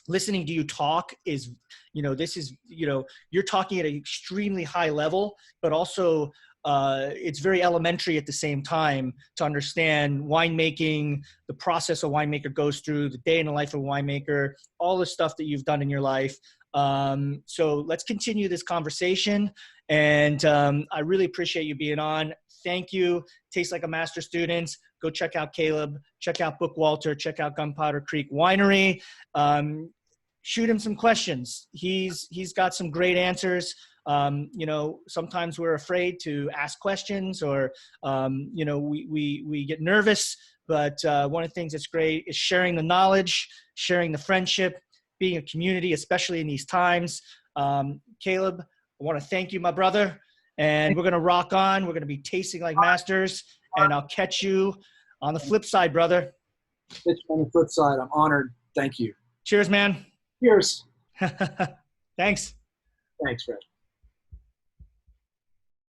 listening to you talk is, this is, you're talking at an extremely high level, but also it's very elementary at the same time to understand winemaking, the process a winemaker goes through, the day in the life of a winemaker, all the stuff that you've done in your life. So let's continue this conversation, and I really appreciate you being on. Thank you. Taste Like a Master students. Go check out Caleb, check out Bookwalter, check out Gunpowder Creek Winery. Shoot him some questions. He's got some great answers. Sometimes we're afraid to ask questions, or we get nervous, but one of the things that's great is sharing the knowledge, sharing the friendship, being a community, especially in these times. Caleb, I want to thank you, my brother, and we're going to rock on. We're going to be tasting like masters, and I'll catch you on the flip side, brother. Catch you on the flip side. I'm honored. Thank you. Cheers, man. Cheers. Thanks. Thanks, Fred.